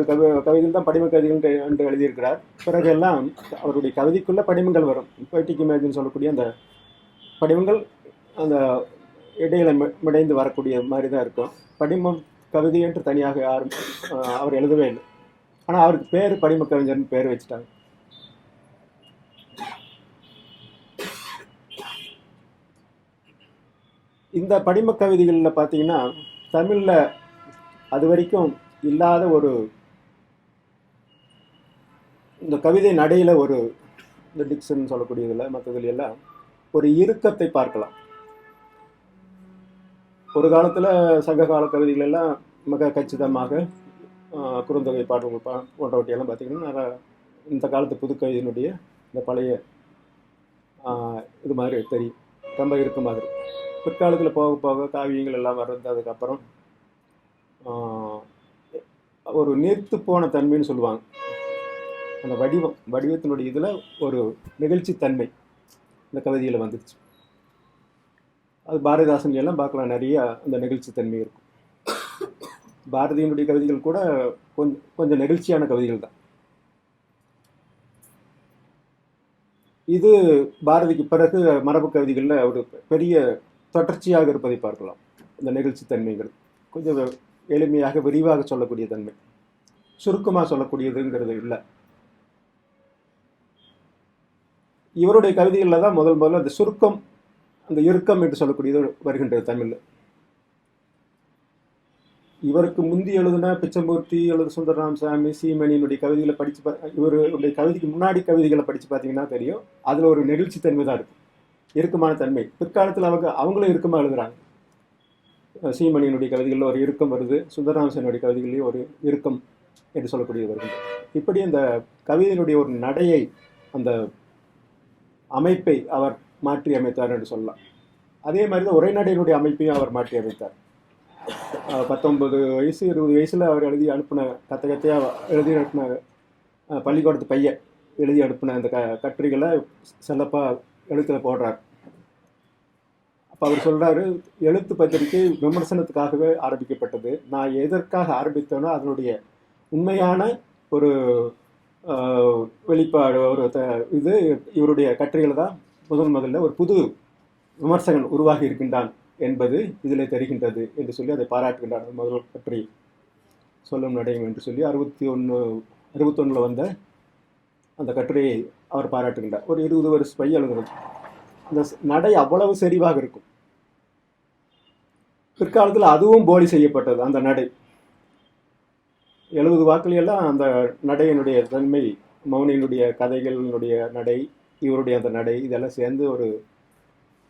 கவிதைகள் தான் படிம கவிதைகள் என்று எழுதியிருக்கிறார். பிறகு எல்லாம் அவருடைய கவிதைக்குள்ள படிமங்கள் வரும். பொய்டிக் இமேஜ்னு சொல்லக்கூடிய அந்த படிமங்கள் அந்த இடையில மிடைந்து வரக்கூடிய மாதிரி தான் இருக்கும். படிமம் கவிதை என்று தனியாக யாரும் அவர் எழுதவே இல்லை. ஆனால் அவருக்கு பேர் படிம கவிஞர்னு பேர் வச்சுட்டாங்க. இந்த படிம கவிதைகளில் பார்த்தீங்கன்னா தமிழில் அது வரைக்கும் இல்லாத ஒரு இந்த கவிதை நடையில் இந்த டிக்ஷன் சொல்லக்கூடியதில் மற்றதுல எல்லாம் ஒரு இறுக்கத்தை பார்க்கலாம். ஒரு காலத்தில் சங்ககால கவிதைகள் எல்லாம் மிக கச்சிதமாக குறுந்தொகை பாடல்கள் போன்றவற்றையெல்லாம் பார்த்திங்கன்னா இந்த காலத்து புதுக்கவிதையினுடைய இந்த பழைய இது மாதிரி தெரியும், ரொம்ப இறுக்கமாக இருக்கும். பிற்காலத்தில் போக போக காவியங்கள் எல்லாம் வந்ததுக்கப்புறம் ஒரு நீர்த்து போன தன்மைன்னு சொல்லுவாங்க. அந்த வடிவத்தினுடைய இதில் ஒரு நிகழ்ச்சி தன்மை இந்த கவிதையில் வந்துடுச்சு. அது பாரதிதாசன் எல்லாம் பார்க்கலாம், நிறைய அந்த நிகழ்ச்சி தன்மை இருக்கும். பாரதியினுடைய கவிதைகள் கூட கொஞ்சம் நெகிழ்ச்சியான கவிதைகள் தான். இது பாரதிக்கு பிறகு மரபு கவிதைகளில் ஒரு பெரிய தொடர்ச்சியாக இருப்பதை பார்க்கலாம். இந்த நெகிழ்ச்சி தன்மைகள் கொஞ்சம் எளிமையாக விரிவாக சொல்லக்கூடிய தன்மை, சுருக்கமாக சொல்லக்கூடியதுங்கிறது இல்லை. இவருடைய கவிதைகளில் தான் முதல்ல அந்த சுருக்கம், அந்த இறுக்கம் என்று சொல்லக்கூடியது வருகின்றது தமிழில். இவருக்கு முந்தி எழுதின பிச்சமூர்த்தி அல்லது சுந்தரராமசாமி, சீமணியினுடைய கவிதைகளை படித்து இவருடைய கவிதைக்கு முன்னாடி கவிதைகளை படித்து பார்த்தீங்கன்னா தெரியும், அதில் ஒரு நெகிழ்ச்சி தன்மை தான் இருக்குது, இறுக்கமான தன்மை. பிற்காலத்தில் அவங்களும் இறுக்கமாக எழுதுகிறாங்க. சீமணியினுடைய கவிதைகளில் ஒரு இறுக்கம் வருது, சுந்தரராமசாமியுடைய கவிதைகளையும் ஒரு இறுக்கம் என்று சொல்லக்கூடியது வருகின்றது. இப்படி அந்த கவிதையினுடைய ஒரு நடையை, அந்த அமைப்பை அவர் மாற்றி அமைத்தார் என்று சொல்லலாம். அதே மாதிரி தான் உரைநடையினுடைய அமைப்பையும் அவர் மாற்றி அமைத்தார். 19 வயசு 20 வயசில் அவர் எழுதி அனுப்பின கத்தையாக எழுதி அனுப்பின பள்ளிக்கூடத்து பையன் எழுதி அனுப்பின அந்த கட்டுரைகளை செல்லப்பா எழுத்தில் போடுறார். அப்போ அவர் சொல்கிறாரு, எழுத்து பத்திரிகை விமர்சனத்துக்காகவே ஆரம்பிக்கப்பட்டது. நான் எதற்காக ஆரம்பித்தேனோ அதனுடைய உண்மையான ஒரு வெளிப்பாடு, ஒரு இது இவருடைய கட்டுரைகள் தான் முதல்ல ஒரு புது விமர்சகன் உருவாகி இருக்கின்றான் என்பது இதில் தெரிகின்றது என்று சொல்லி அதை பாராட்டுகின்றார். முதல் பற்றி சொல்லும் நடையும் என்று சொல்லி 61 வந்த அந்த கட்டுரையை அவர் பாராட்டுகின்றார். ஒரு 20 வருஷ பையன் எழுதுறது. அந்த நடை அவ்வளவு செறிவாக இருக்கும். பிற்காலத்தில் அதுவும் போலி செய்யப்பட்டது. அந்த நடை 70 வாக்குலையெல்லாம் அந்த நடையினுடைய தன்மை, மௌனியினுடைய கதைகளினுடைய நடை, இவருடைய அந்த நடை, இதெல்லாம் சேர்ந்து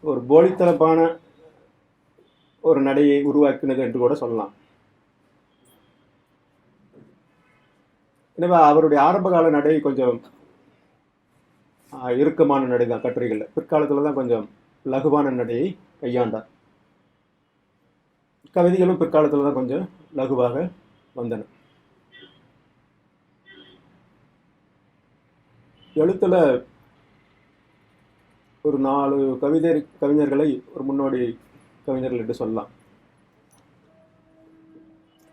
ஒரு போலித்தனப்பான ஒரு நடையை உருவாக்கினது என்று கூட சொல்லலாம். எனவே அவருடைய ஆரம்பகால நடை கொஞ்சம் இறுக்கமான நடை தான் கட்டுரைகளில். பிற்காலத்தில் தான் கொஞ்சம் லகுவான நடையை கையாண்டார். கவிதைகளும் பிற்காலத்தில் தான் கொஞ்சம் லகுவாக வந்தன. எழுத்தில் ஒரு 4 கவிஞர்களை ஒரு முன்னோடி கவிஞர்கள் என்று சொல்லலாம்.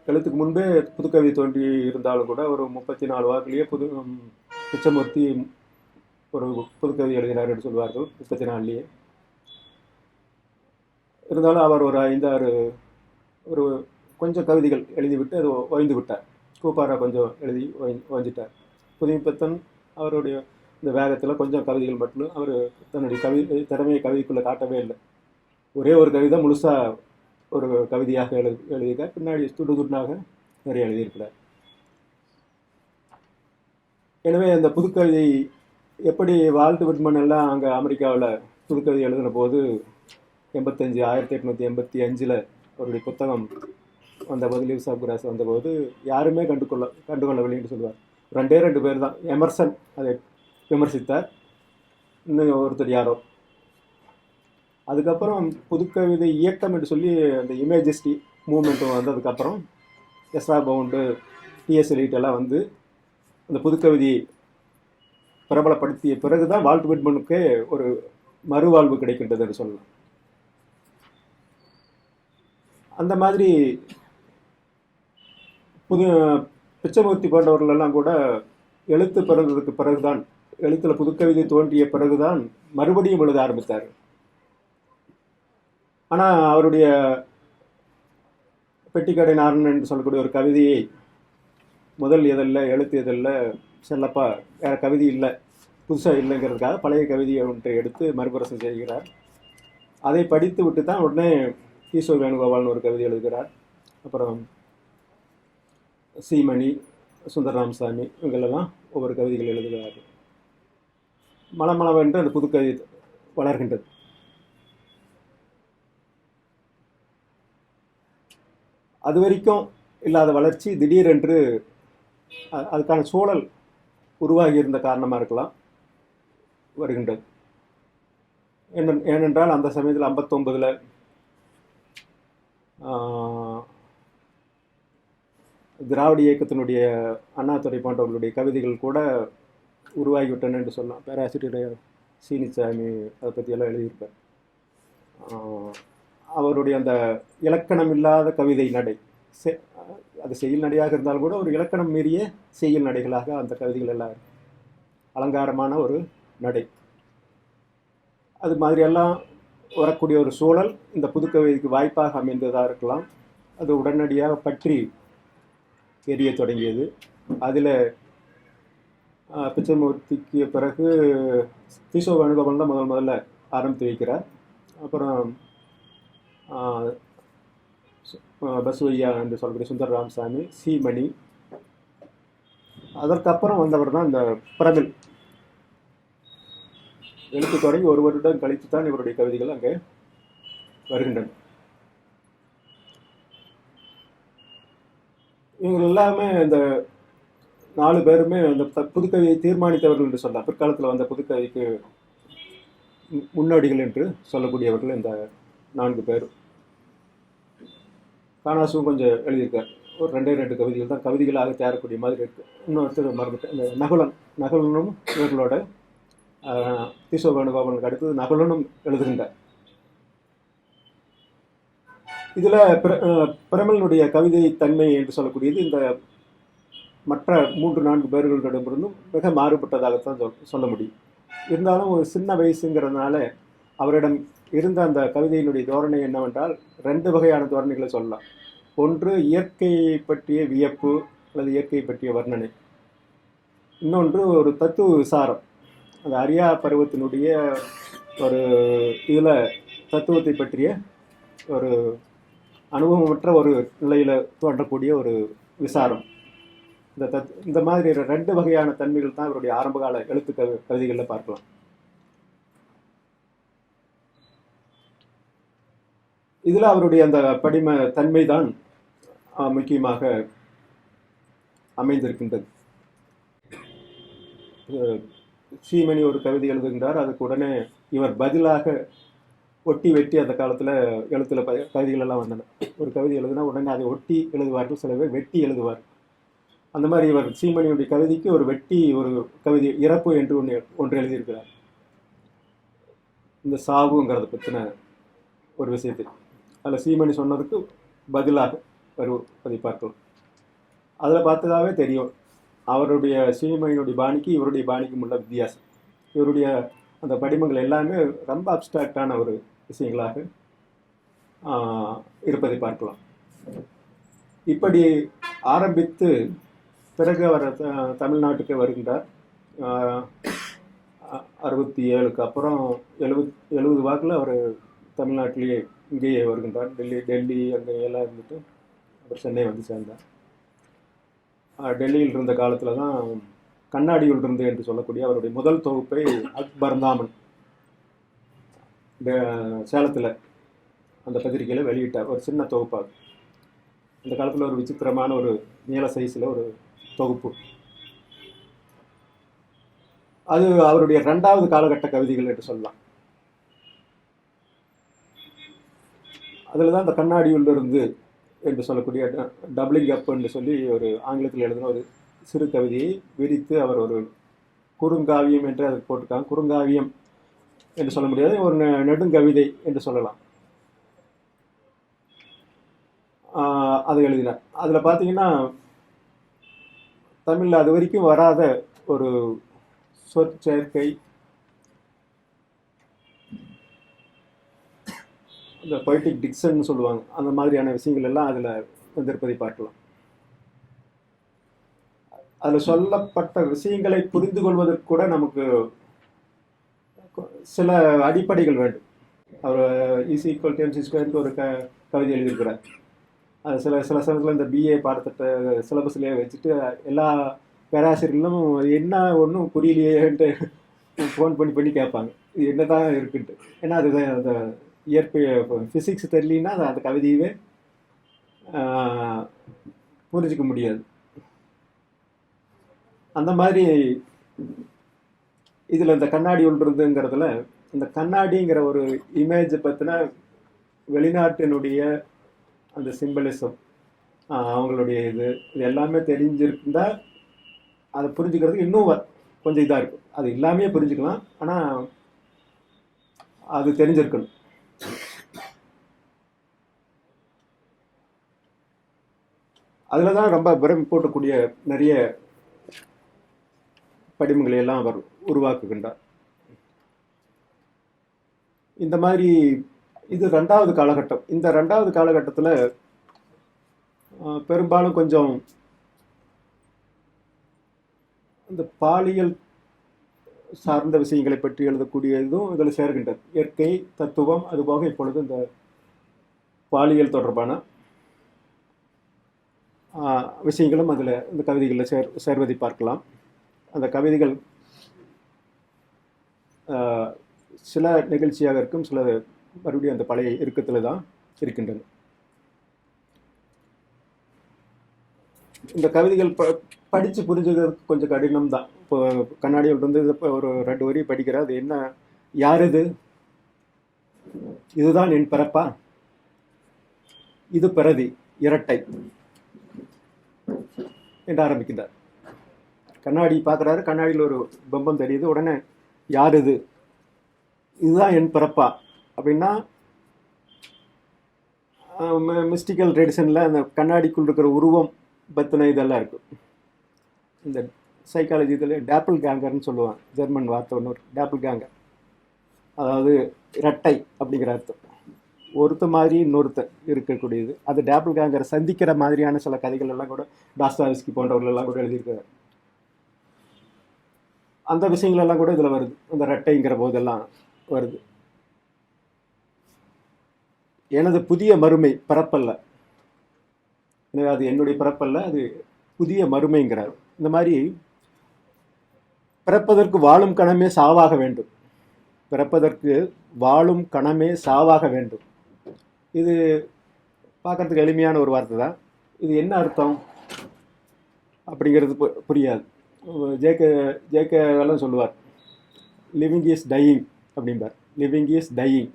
எழுத்துக்கு முன்பே புதுக்கவிதை தோன்றி இருந்தாலும் கூட ஒரு 34 வாக்கிலேயே பிச்சமூர்த்தி ஒரு புதுக்கவிதை எழுதினார் என்று சொல்வார்கள். 34லேயே இருந்தாலும் அவர் ஒரு 5-6 ஒரு கொஞ்சம் கவிதைகள் எழுதிவிட்டு அது ஓய்ந்து விட்டார். கூப்பாரா கொஞ்சம் எழுதி ஓய்ஞ்சிட்டார். புதுமைப்பித்தன் அவருடைய இந்த வேகத்தில் கொஞ்சம் கவிதைகள் மட்டும் அவர் தன்னுடைய திறமையை கவிதைக்குள்ளே காட்டவே இல்லை. ஒரே ஒரு கவிதை முழுசாக ஒரு கவிதையாக எழுதியிருக்கார். பின்னாடி துடுதுட்டாக நிறைய எழுதியிருக்கிறார். புதுக்கவிதை அந்த புதுக்கவிதை எப்படி வால்ட் விட்மன் எல்லாம் அங்கே அமெரிக்காவில் புதுக்கவிதை எழுதின போது 1885 அவருடைய புத்தகம் வந்தபோது, லீவ்ஸ் ஆஃப் கிராஸ் வந்தபோது யாருமே கண்டுகொள்ளவில்லை என்று சொல்லுவார். 2 பேர் தான். எமர்சன் அதை விமர்சித்தார், இன்னும் ஒருத்தர் யாரோ. அதுக்கப்புறம் புதுக்கவிதை இயக்கம் என்று சொல்லி அந்த இமேஜிஸ்டி மூவ்மெண்ட்டும் வந்ததுக்கப்புறம் எஸ்ரா பவுண்டு, டிஎஸ் எலிட் எல்லாம் வந்து அந்த புதுக்கவிதையை பிரபலப்படுத்திய பிறகு தான் வால்ட் விட்மனுக்கு ஒரு மறுவாழ்வு கிடைக்கின்றது என்று சொல்லலாம். அந்த மாதிரி பிச்சமூர்த்தி போன்றவர்களெல்லாம் கூட எழுத்து பிறந்ததுக்கு பிறகுதான், எழுத்தில் புதுக்கவிதை தோன்றிய பிறகுதான் மறுபடியும் எழுத ஆரம்பித்தார். ஆனால் அவருடைய பெட்டிக்கடை நாரணன் என்று சொல்லக்கூடிய ஒரு கவிதையை முதல் எழுத்து இதழில் செல்லப்பா வேறு கவிதை இல்லை, புதுசாக இல்லைங்கிறதுக்காக பழைய கவிதையை ஒன்றை எடுத்து மறுபிரசம் செய்கிறார். அதை படித்து விட்டு தான் உடனே ஈஸ்வர் வேணுகோபால்னு ஒரு கவிதை எழுதுகிறார். அப்புறம் சீமணி, சுந்தரராமசாமி இவங்களெல்லாம் ஒவ்வொரு கவிதைகள் எழுதுகிறார்கள். மலமளவென்று அந்த புதுக்கவிதை வளர்கின்றது. அது வரைக்கும் இல்லாத வளர்ச்சி திடீரென்று அதுக்கான சூழல் உருவாகி இருந்த காரணமாக இருக்கலாம் வருகின்றது. ஏனென்றால் அந்த சமயத்தில் 59ல் திராவிட இயக்கத்தினுடைய அண்ணாதுரை போன்றவர்களுடைய கவிதைகள் கூட உருவாகிவிட்டன என்று சொல்லலாம். பேராசிரியர் சீனிச்சாமி அதை பற்றியெல்லாம் எழுதியிருப்பார். அவருடைய அந்த இலக்கணம் இல்லாத கவிதை நடை, அது செய்யுள் நடையாக இருந்தாலும் கூட ஒரு இலக்கணம் மீறிய செய்யுள் நடைகளாக அந்த கவிதைகள் எல்லாம் அலங்காரமான ஒரு நடை. அது மாதிரியெல்லாம் வரக்கூடிய ஒரு சூழல் இந்த புதுக்கவிதைக்கு வாய்ப்பாக அமைந்ததாக இருக்கலாம். அது உடனடியாக பற்றி எரிய தொடங்கியது. அதில் பிச்சைமூர்த்திக்கு பிறகு தீசோ வேணுகோபால் தான் முதல்ல ஆரம்பித்து வைக்கிறார். அப்புறம் பசுவையா என்று சொல்லக்கூடிய சுந்தர் ராமசாமி, சீமணி, அதற்கப்புறம் வந்தவர் தான் இந்த பிரமிழ். எழுத்து தொடங்கி ஒரு வருடம் கழித்து தான் இவருடைய கவிதைகள் அங்கே வருகின்றன. இவங்க எல்லாமே இந்த 4 பேருமே அந்த புதுக்கவியை தீர்மானித்தவர்கள் என்று சொல்லலாம். பிற்காலத்தில் வந்த புதுக்கவிக்கு முன்னோடிகள் என்று சொல்லக்கூடியவர்கள் இந்த 4 பேர். காணாசும் கொஞ்சம் எழுதியிருக்கார். ஒரு 2 கவிதைகள் தான் கவிதைகளாக தேரக்கூடிய மாதிரி இருக்குது. இன்னொருத்தர் மறந்துட்டேன், இந்த நகுலனும் இவர்களோட தீசோ வேணுகோபாலுக்கு அடுத்தது நகுலனும் எழுதுகின்றார். இதில் பிரமிழனுடைய கவிதை தன்மை என்று சொல்லக்கூடியது இந்த மற்ற 3-4 பேர்களிடமிருந்தும் மிக மாறுபட்டதாகத்தான் சொல்ல முடியும். இருந்தாலும் ஒரு சின்ன வயசுங்கிறதுனால அவரிடம் இருந்த அந்த கவிதையினுடைய தோரணை என்னவென்றால் 2 வகையான தோரணைகளை சொல்லலாம். ஒன்று இயற்கையை பற்றிய வியப்பு அல்லது இயற்கையை பற்றிய வர்ணனை, இன்னொன்று ஒரு தத்துவ விசாரம். அந்த அரியா பருவத்தினுடைய ஒரு இதில் தத்துவத்தை பற்றிய ஒரு அனுபவமற்ற ஒரு நிலையில் தோன்றக்கூடிய ஒரு விசாரம். இந்த மாதிரி 2 வகையான தன்மைகள் தான் இவருடைய ஆரம்பகால எழுத்து கவிதைகளில் பார்க்கலாம். இதில் அவருடைய அந்த படிம தன்மை தான் முக்கியமாக அமைந்திருக்கின்றது. சீமணி ஒரு கவிதை எழுதுகின்றார். அதுக்கு உடனே இவர் பதிலாக ஒட்டி வெட்டி அந்த காலத்தில் எழுத்துல கவிதைகள் எல்லாம் வந்தன. ஒரு கவிதை எழுதுனா உடனே அதை ஒட்டி எழுதுவார்கள், சில பேர் வெட்டி எழுதுவார். அந்த மாதிரி இவர் சீமணியுடைய கவிதைக்கு ஒரு வெட்டி ஒரு கவிதை இறப்பு என்று ஒன்று எழுதியிருக்கிறார். இந்த சாவுங்கிறத பற்றின ஒரு விஷயத்தை அதில் சீமணி சொன்னதுக்கு பதிலாக வருவதை பார்க்கலாம். அதில் பார்த்ததாவே தெரியும் அவருடைய சீமணியுடைய பாணிக்கு இவருடைய பாணிக்கும் உள்ள வித்தியாசம். இவருடைய அந்த படிமங்கள் எல்லாமே ரொம்ப அப்டிராக்டான ஒரு விஷயங்களாக இருப்பதை பார்க்கலாம். இப்படி ஆரம்பித்து பிறகு அவர் தமிழ்நாட்டுக்கு வருகின்றார். 67க்கு அப்புறம் 70 வாக்கில் அவர் தமிழ்நாட்டிலேயே இங்கேயே வருகின்றார். டெல்லி அங்கே எல்லாம் இருந்துட்டு அவர் சென்னை வந்து சேர்ந்தார். டெல்லியில் இருந்த காலத்தில் தான் கண்ணாடியுள் இருந்து என்று சொல்லக்கூடிய அவருடைய முதல் தொகுப்பை அக்பர்தாமன் சேலத்தில் அந்த பத்திரிகையில் வெளியிட்டார். ஒரு சின்ன தொகுப்பாக அந்த காலத்தில் ஒரு விசித்திரமான ஒரு நீல சைஸில் ஒரு தொகுப்பு. அது அவருடைய 2வது காலகட்ட கவிதைகள் என்று சொல்லலாம். அதில் தான் இந்த கண்ணாடியுள்ளிருந்து என்று சொல்லக்கூடிய டபுளிங் அப் என்று சொல்லி ஒரு ஆங்கிலத்தில் எழுதின ஒரு சிறு கவிதையை விரித்து அவர் ஒரு குறுங்காவியம் என்று அதை போட்டிருக்காங்க. குறுங்காவியம் என்று சொல்ல முடியாது, ஒரு நெடுங்கவிதை என்று சொல்லலாம். அதை எழுதினார். அதில் பார்த்தீங்கன்னா தமிழில் அது வரைக்கும் வராத ஒரு சொற்சேர்க்கை, இந்த பொய்டிக் டிக்ஷன் சொல்லுவாங்க, அந்த மாதிரியான விஷயங்கள் எல்லாம் அதில் வந்திருப்பதை பார்க்கலாம். அதில் சொல்லப்பட்ட விஷயங்களை புரிந்து கொள்வதற்கு கூட நமக்கு சில அடிப்படைகள் வேண்டும். அவர் இஸ் ஈக்குவல் டு MC ஸ்கொயருக்கு ஒரு கவிதை எழுதியிருக்கிறார். அது சில சமயத்தில் இந்த BA பாடத்திட்ட சிலபஸ்லேயே வச்சுட்டு எல்லா பேராசிரியர்களும் அது என்ன ஒன்றும் புரியலையேன்ட்டு ஃபோன் பண்ணி பண்ணி கேட்பாங்க இது என்ன தான் இருக்குன்ட்டு. ஏன்னா அது அந்த இயற்கை ஃபிசிக்ஸ் தெரியலன்னா அது அந்த கவிதையவே புரிஞ்சிக்க முடியாது. அந்த மாதிரி இதில் இந்த கண்ணாடி ஒன்றுங்கிறதுல இந்த கண்ணாடிங்கிற ஒரு இமேஜை பற்றின வெளிநாட்டினுடைய அந்த சிம்பலிசம், அவங்களுடைய இது எல்லாமே தெரிஞ்சிருந்தா அதை புரிஞ்சுக்கிறதுக்கு இன்னும் கொஞ்சம் இதாக இருக்கும். அது எல்லாமே புரிஞ்சுக்கலாம், ஆனால் அது தெரிஞ்சிருக்கணும். அதில் தான் ரொம்ப பிரமி போட்டக்கூடிய நிறைய படிமங்களை எல்லாம் அவர் உருவாக்குகின்றார். இந்த மாதிரி இது 2வது காலகட்டம். இந்த 2வது காலகட்டத்தில் பெரும்பாலும் கொஞ்சம் இந்த பாலியல் சார்ந்த விஷயங்களை பற்றி எழுதக்கூடியதும் இதில் சேர்கின்றது. இயற்கை தத்துவம் அதுபோக இப்பொழுது இந்த பாலியல் தொடர்பான விஷயங்களும் அதில் இந்த கவிதைகளில் சேர்வதை பார்க்கலாம். அந்த கவிதைகள் சில நிகழ்ச்சியாக இருக்கும், சில மறுபடியும் அந்த பழைய இறுக்கத்தில் தான் இருக்கின்றன. இந்த கவிதைகள் படித்து புரிஞ்சுக்கிறதுக்கு கொஞ்சம் கடினம் தான். இப்போ கண்ணாடியில் இருந்து இப்போ ஒரு 2 வரி படிக்கிற அது என்ன, யார் இது, இதுதான் என் பிறப்பா, இது பிறவி இரட்டை என்று ஆரம்பிக்கின்றார். கண்ணாடி பார்க்குறாரு, கண்ணாடியில் ஒரு பிம்பம் தெரியுது. உடனே யார் இது, இதுதான் என் பிறப்பா அப்படின்னா மிஸ்டிக்கல் ட்ரெடிஷனில் அந்த கண்ணாடிக்குள் இருக்கிற உருவம் பற்றின இதெல்லாம் இருக்கும். இந்த சைக்காலஜி இதில் டேப்பிள் கேங்கர்னு சொல்லுவாங்க, ஜெர்மன் வார்த்தை ஒன்று டேப்பிள் கேங்கர், அதாவது இரட்டை அப்படிங்கிற அர்த்தம். ஒருத்த மாதிரி இன்னொருத்தர் இருக்கக்கூடியது. அது டேப்பிள் கேங்கரை சந்திக்கிற மாதிரியான சில கதைகள் எல்லாம் கூட டாஸ்டாவ்ஸ்கி போன்றவர்கள் எல்லாம் கூட எழுதியிருக்காரு. அந்த விஷயங்கள் எல்லாம் கூட இதில் வருது, அந்த ரெட்டைங்கிற போதெல்லாம் வருது. எனது புதிய மறுமை பிறப்பல்ல, எனவே அது என்னுடைய பிறப்பல்ல, அது புதிய மறுமைங்கிறார். இந்த மாதிரி பிறப்பதற்கு வாழும் கணமே சாவாக வேண்டும், பிறப்பதற்கு வாழும் கணமே சாவாக வேண்டும். இது பார்க்கறதுக்கு எளிமையான ஒரு வார்த்தை தான். இது என்ன அர்த்தம் அப்படிங்கிறது புரியாது. ஜேகே எல்லாம் சொல்லுவார், லிவிங் இஸ் டையிங் அப்படிம்பார். லிவிங் இஸ் டையிங்,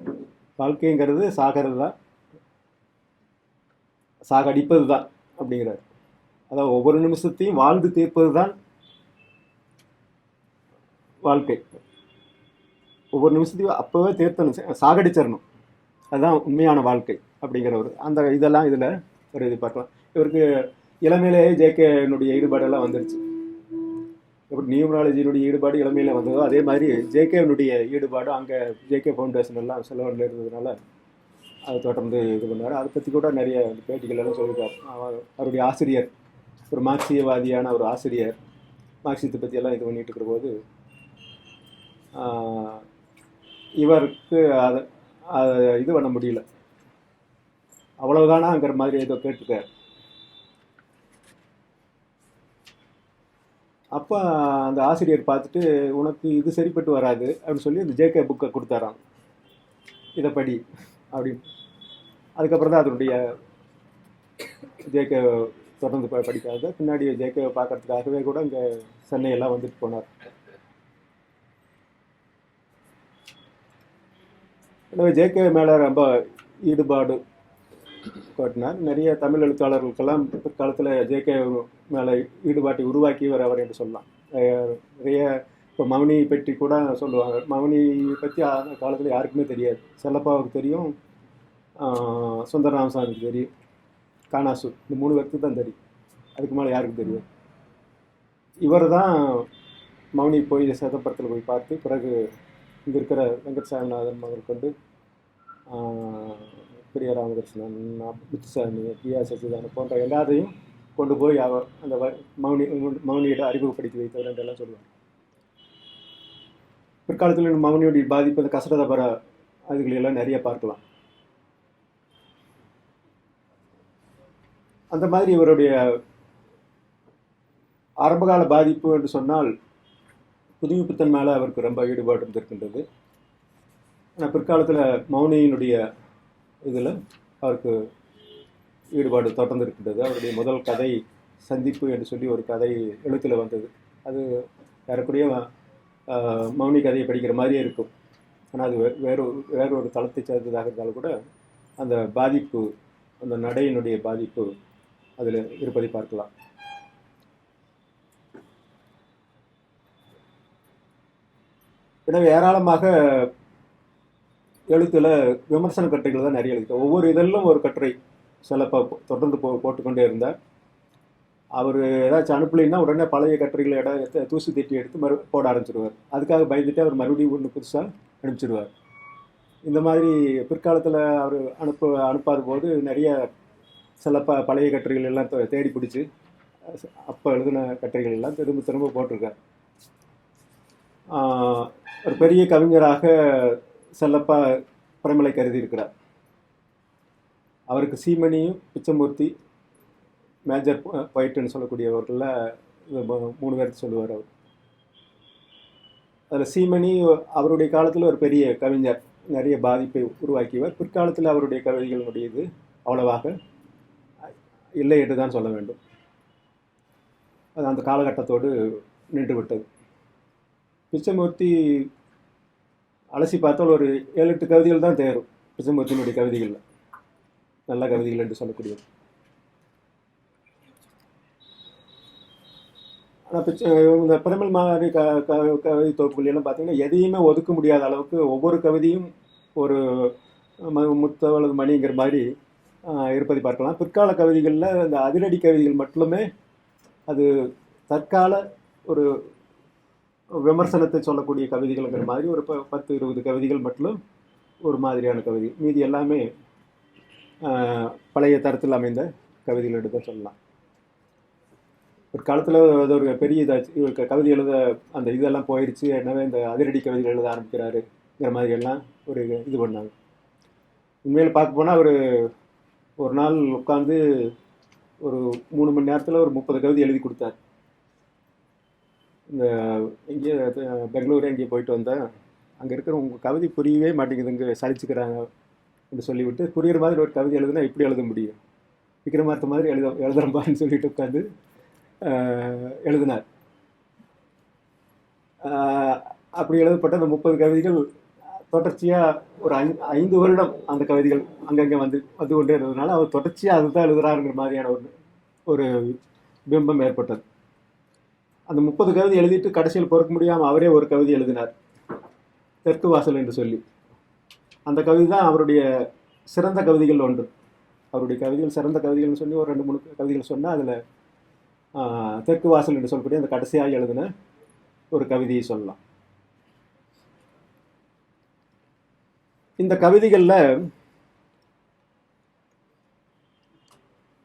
வாழ்க்கைங்கிறது சாகிறது தான், சாகடிப்பது தான் அப்படிங்கிறார். அதாவது ஒவ்வொரு நிமிஷத்தையும் வாழ்ந்து தீர்ப்பது தான் வாழ்க்கை. ஒவ்வொரு நிமிஷத்தையும் அப்போவே தீர்த்தணும், சாகடிச்சிடணும், அதுதான் உண்மையான வாழ்க்கை அப்படிங்கிற ஒரு அந்த இதெல்லாம் இதில் ஒரு இது பார்க்கலாம். இவருக்கு இளமையிலேயே ஜேகேனுடைய ஈடுபாடெல்லாம் வந்துருச்சு. எப்படி நியூமராலஜியினுடைய ஈடுபாடு இளமையில் வந்ததோ அதே மாதிரி ஜேகேனுடைய ஈடுபாடு அங்கே ஜேகே ஃபவுண்டேஷன் எல்லாம் செலவரில் இருந்ததுனால அதை தொடர்ந்து இது பண்ணார். அதை பற்றி கூட நிறைய பேட்டிகள் எல்லாம் சொல்லியிருக்கார். அவருடைய ஆசிரியர் ஒரு மார்க்சியவாதியான ஒரு ஆசிரியர் மார்க்சியத்தை பற்றியெல்லாம் இது பண்ணிட்டு இருக்கிற போது இவருக்கு அதை இது பண்ண முடியல, அவ்வளவுதானாங்கிற மாதிரி ஏதோ கேட்டுக்கார். அப்போ அந்த ஆசிரியர் பார்த்துட்டு உனக்கு இது சரிப்பட்டு வராது அப்படின்னு சொல்லி அந்த ஜேகே புக்கை கொடுத்தாராம், இதை படி அப்படின்னு. அதுக்கப்புறம் தான் அதனுடைய ஜேகே தொடர்ந்து படிக்காத பின்னாடி ஜேகேவை பார்க்கறதுக்காகவே கூட இங்கே சென்னையெல்லாம் வந்துட்டு போனார். எனவே ஜேகே மேலே ரொம்ப ஈடுபாடு காட்டினார். நிறைய தமிழ் எழுத்தாளர்களுக்கெல்லாம் பிற்காலத்தில் ஜேகே மேலே ஈடுபாட்டை உருவாக்கியவர் அவர் என்று சொல்லலாம். நிறைய இப்போ மௌனி பற்றி கூட சொல்லுவாங்க. மௌனி பற்றி அந்த காலத்தில் யாருக்குமே தெரியாது. செல்லப்பாவுக்கு தெரியும், சுந்தர ராமசாமிக்கு தெரியும், காணாசு, இந்த 3 பேருக்கு தான் தெரியும். அதுக்கு மேலே யாருக்கும் தெரியாது. இவர் தான் மௌனி போய் சேதப்படத்தில் போய் பார்த்து பிறகு இங்கே இருக்கிற வெங்கட்சாமிநாதன் முதல் கொண்டு பெரிய ராமகிருஷ்ணன், முத்துசாமி, பிஆர் சச்சிதானந்த் போன்ற எல்லாத்தையும் கொண்டு போய் அவர் அந்த மௌனியிட அறிமுகப்படுத்தி வைத்தவர் என்றெல்லாம் சொல்லுவார். பிற்காலத்தில் மௌனியுடைய பாதிப்பு அந்த கசடதபர அதுகளெல்லாம் நிறைய பார்க்கலாம். அந்த மாதிரி இவருடைய ஆரம்பகால பாதிப்பு என்று சொன்னால் புதுமைப்பித்தன் மேலே அவருக்கு ரொம்ப ஈடுபாடு இருந்திருக்கின்றது. ஆனால் பிற்காலத்தில் மௌனியினுடைய இதில் அவருக்கு ஈடுபாடு தொடர்ந்து இருக்கின்றது. அவருடைய முதல் கதை சந்திப்பு என்று சொல்லி ஒரு கதை எழுத்தில் வந்தது. அது ஏறக்குறைய மௌனி கதையை படிக்கிற மாதிரியே இருக்கும். ஆனால் அது வேறொரு தளத்தை சேர்ந்ததாக இருந்தாலும் கூட அந்த பாதிப்பு, அந்த நடையினுடைய பாதிப்பு அதில் இருப்பதை பார்க்கலாம். எனவே ஏராளமாக எழுத்தில் விமர்சன கட்டுரைகள் தான் நிறைய எழுதிட்டார். ஒவ்வொரு இதழிலும் ஒரு கட்டுரை சிலப்போ தொடர்ந்து போட்டுக்கொண்டே இருந்தார். அவர் ஏதாச்சும் அனுப்பலைன்னா உடனே பழைய கட்டுரைகளை தூசி தட்டி எடுத்து போட ஆரம்பிச்சிடுவார். அதுக்காக பயந்துட்டு அவர் மறுபடியும் ஒன்று புதுசாக அனுப்பிச்சிடுவார். இந்த மாதிரி பிற்காலத்தில் அவர் அனுப்பாத போது நிறைய சில பழைய கட்டுரைகள் எல்லாம் தேடி பிடிச்சி அப்போ எழுதின கட்டுரைகள் எல்லாம் திரும்ப திரும்ப போட்டிருக்கார். ஒரு பெரிய கவிஞராக செல்லப்பா பிரமலை கருதி இருக்கிறார். அவருக்கு சீமணியும் பிச்சமூர்த்தி மேஜர் பாயிண்ட்னு சொல்லக்கூடியவர்களில் 3 பேருக்கு சொல்லுவார் அவர். அதில் சீமணி அவருடைய காலத்தில் ஒரு பெரிய கவிஞர், நிறைய பாதிப்பை உருவாக்கியவர். பிற்காலத்தில் அவருடைய கவிதைகளினுடைய இது அவ்வளவாக இல்லை என்று தான் சொல்ல வேண்டும். அது அந்த காலகட்டத்தோடு நின்று விட்டது. பிச்சமூர்த்தி அலசி பார்த்தால் ஒரு 7-8 கவிதைகள் தான் தேரும் பிச்சமூர்த்தியினுடைய கவிதைகளில், நல்ல கவிதைகள் என்று சொல்லக்கூடியது. ஆனால் இந்த பிரமல் மாதிரி கவிதை தொகுப்புகள் எல்லாம் பார்த்தீங்கன்னா எதையுமே ஒதுக்க முடியாத அளவுக்கு ஒவ்வொரு கவிதையும் ஒரு முத்த அல்லது மணிங்கிற மாதிரி இருப்பதை பார்க்கலாம். பிற்கால கவிதைகளில் இந்த அதிரடி கவிதைகள் மட்டுமே அது தற்கால ஒரு விமர்சனத்தை சொல்லக்கூடிய கவிதைகள்ங்கிற மாதிரி ஒரு 10-20 கவிதைகள் மட்டும் ஒரு மாதிரியான கவிதை. மீதி எல்லாமே பழைய தரத்தில் அமைந்த கவிதைகள் எடுத்து சொல்லலாம். ஒரு காலத்தில் அது ஒரு பெரிய இதாச்சு, இவருக்கு கவிதை எழுத அந்த இதெல்லாம் போயிடுச்சு, எனவே இந்த அதிரடி கவிதைகள் எழுத ஆரம்பிக்கிறாருங்கிற மாதிரி எல்லாம் ஒரு இது பண்ணாங்க. உண்மையில் பார்க்க போனால் அவர் ஒரு நாள் உட்காந்து ஒரு 3 மணி நேரத்தில் ஒரு 30 கவிதை எழுதி கொடுத்தார். இந்த எங்கேயோ பெங்களூரு எங்கேயோ போயிட்டு வந்தேன், அங்கே இருக்கிற உங்கள் கவிதை புரியவே மாட்டேங்குதுங்க, சலிச்சுக்கிறாங்க என்று சொல்லிவிட்டு புரிகிற மாதிரி ஒரு கவிதை எழுதுனா எப்படி எழுத முடியும், விக்ரமார்த்த மாதிரி எழுதுறம்பான்னு சொல்லிட்டு உட்காந்து எழுதினார். அப்படி எழுதப்பட்ட அந்த 30 கவிதைகள் தொடர்ச்சியாக ஒரு 5 வருடம் அந்த கவிதைகள் அங்கங்கே வந்து கொண்டே இருந்ததுனால அவர் தொடர்ச்சியாக அதுதான் எழுதுறாருங்கிற மாதிரியான ஒரு பிம்பம் ஏற்பட்டது. அந்த 30 கவிதை எழுதிட்டு கடைசியில் பொறுக்க முடியாமல் அவரே ஒரு கவிதை எழுதினார், தெற்கு வாசல் என்று சொல்லி. அந்த கவிதை தான் அவருடைய சிறந்த கவிதைகள் ஒன்று. அவருடைய கவிதைகள் சிறந்த கவிதைகள்னு சொல்லி ஒரு 2-3 கவிதைகள் சொன்னால் அதில் தெற்கு வாசல் என்று சொல்லக்கூடிய அந்த கடைசியாக எழுதின ஒரு கவிதையை சொல்லலாம். இந்த கவிதைகளில்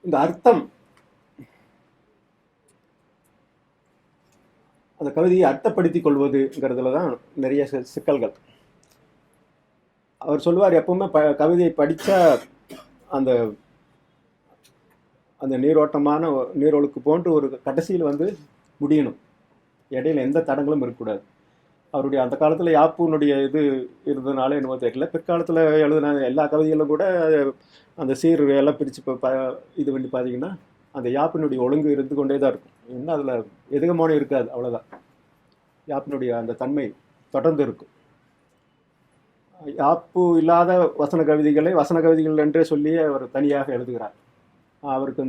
இந்த அர்த்தம், அந்த கவிதையை அர்த்தப்படுத்திக் கொள்வதுங்கிறதுல தான் நிறைய சிக்கல்கள். அவர் சொல்லுவார், எப்பவுமே கவிதையை படித்தா அந்த அந்த நீரோட்டமான நீரொழுக்கு போன்று ஒரு கடைசியில் வந்து முடியணும், இடையில எந்த தடங்களும் இருக்கக்கூடாது. அவருடைய அந்த காலத்தில் யாப்புனுடைய இது இருந்ததுனால என்னமோ தெரியல, பிற்காலத்தில் எழுதின எல்லா கவிதைகளும் கூட அந்த சீர் எல்லாம் பிரித்து இது பண்ணி பார்த்தீங்கன்னா அந்த யாப்பினுடைய ஒழுங்கு இருந்து கொண்டே தான் இருக்கும். இன்னும் அதில் எதுகமான இருக்காது, அவ்வளோதான். யாப்பினுடைய அந்த தன்மை தொடர்ந்து இருக்கும். யாப்பு இல்லாத வசன கவிதைகள் என்றே சொல்லியே அவர் தனியாக எழுதுகிறார். அவருக்கு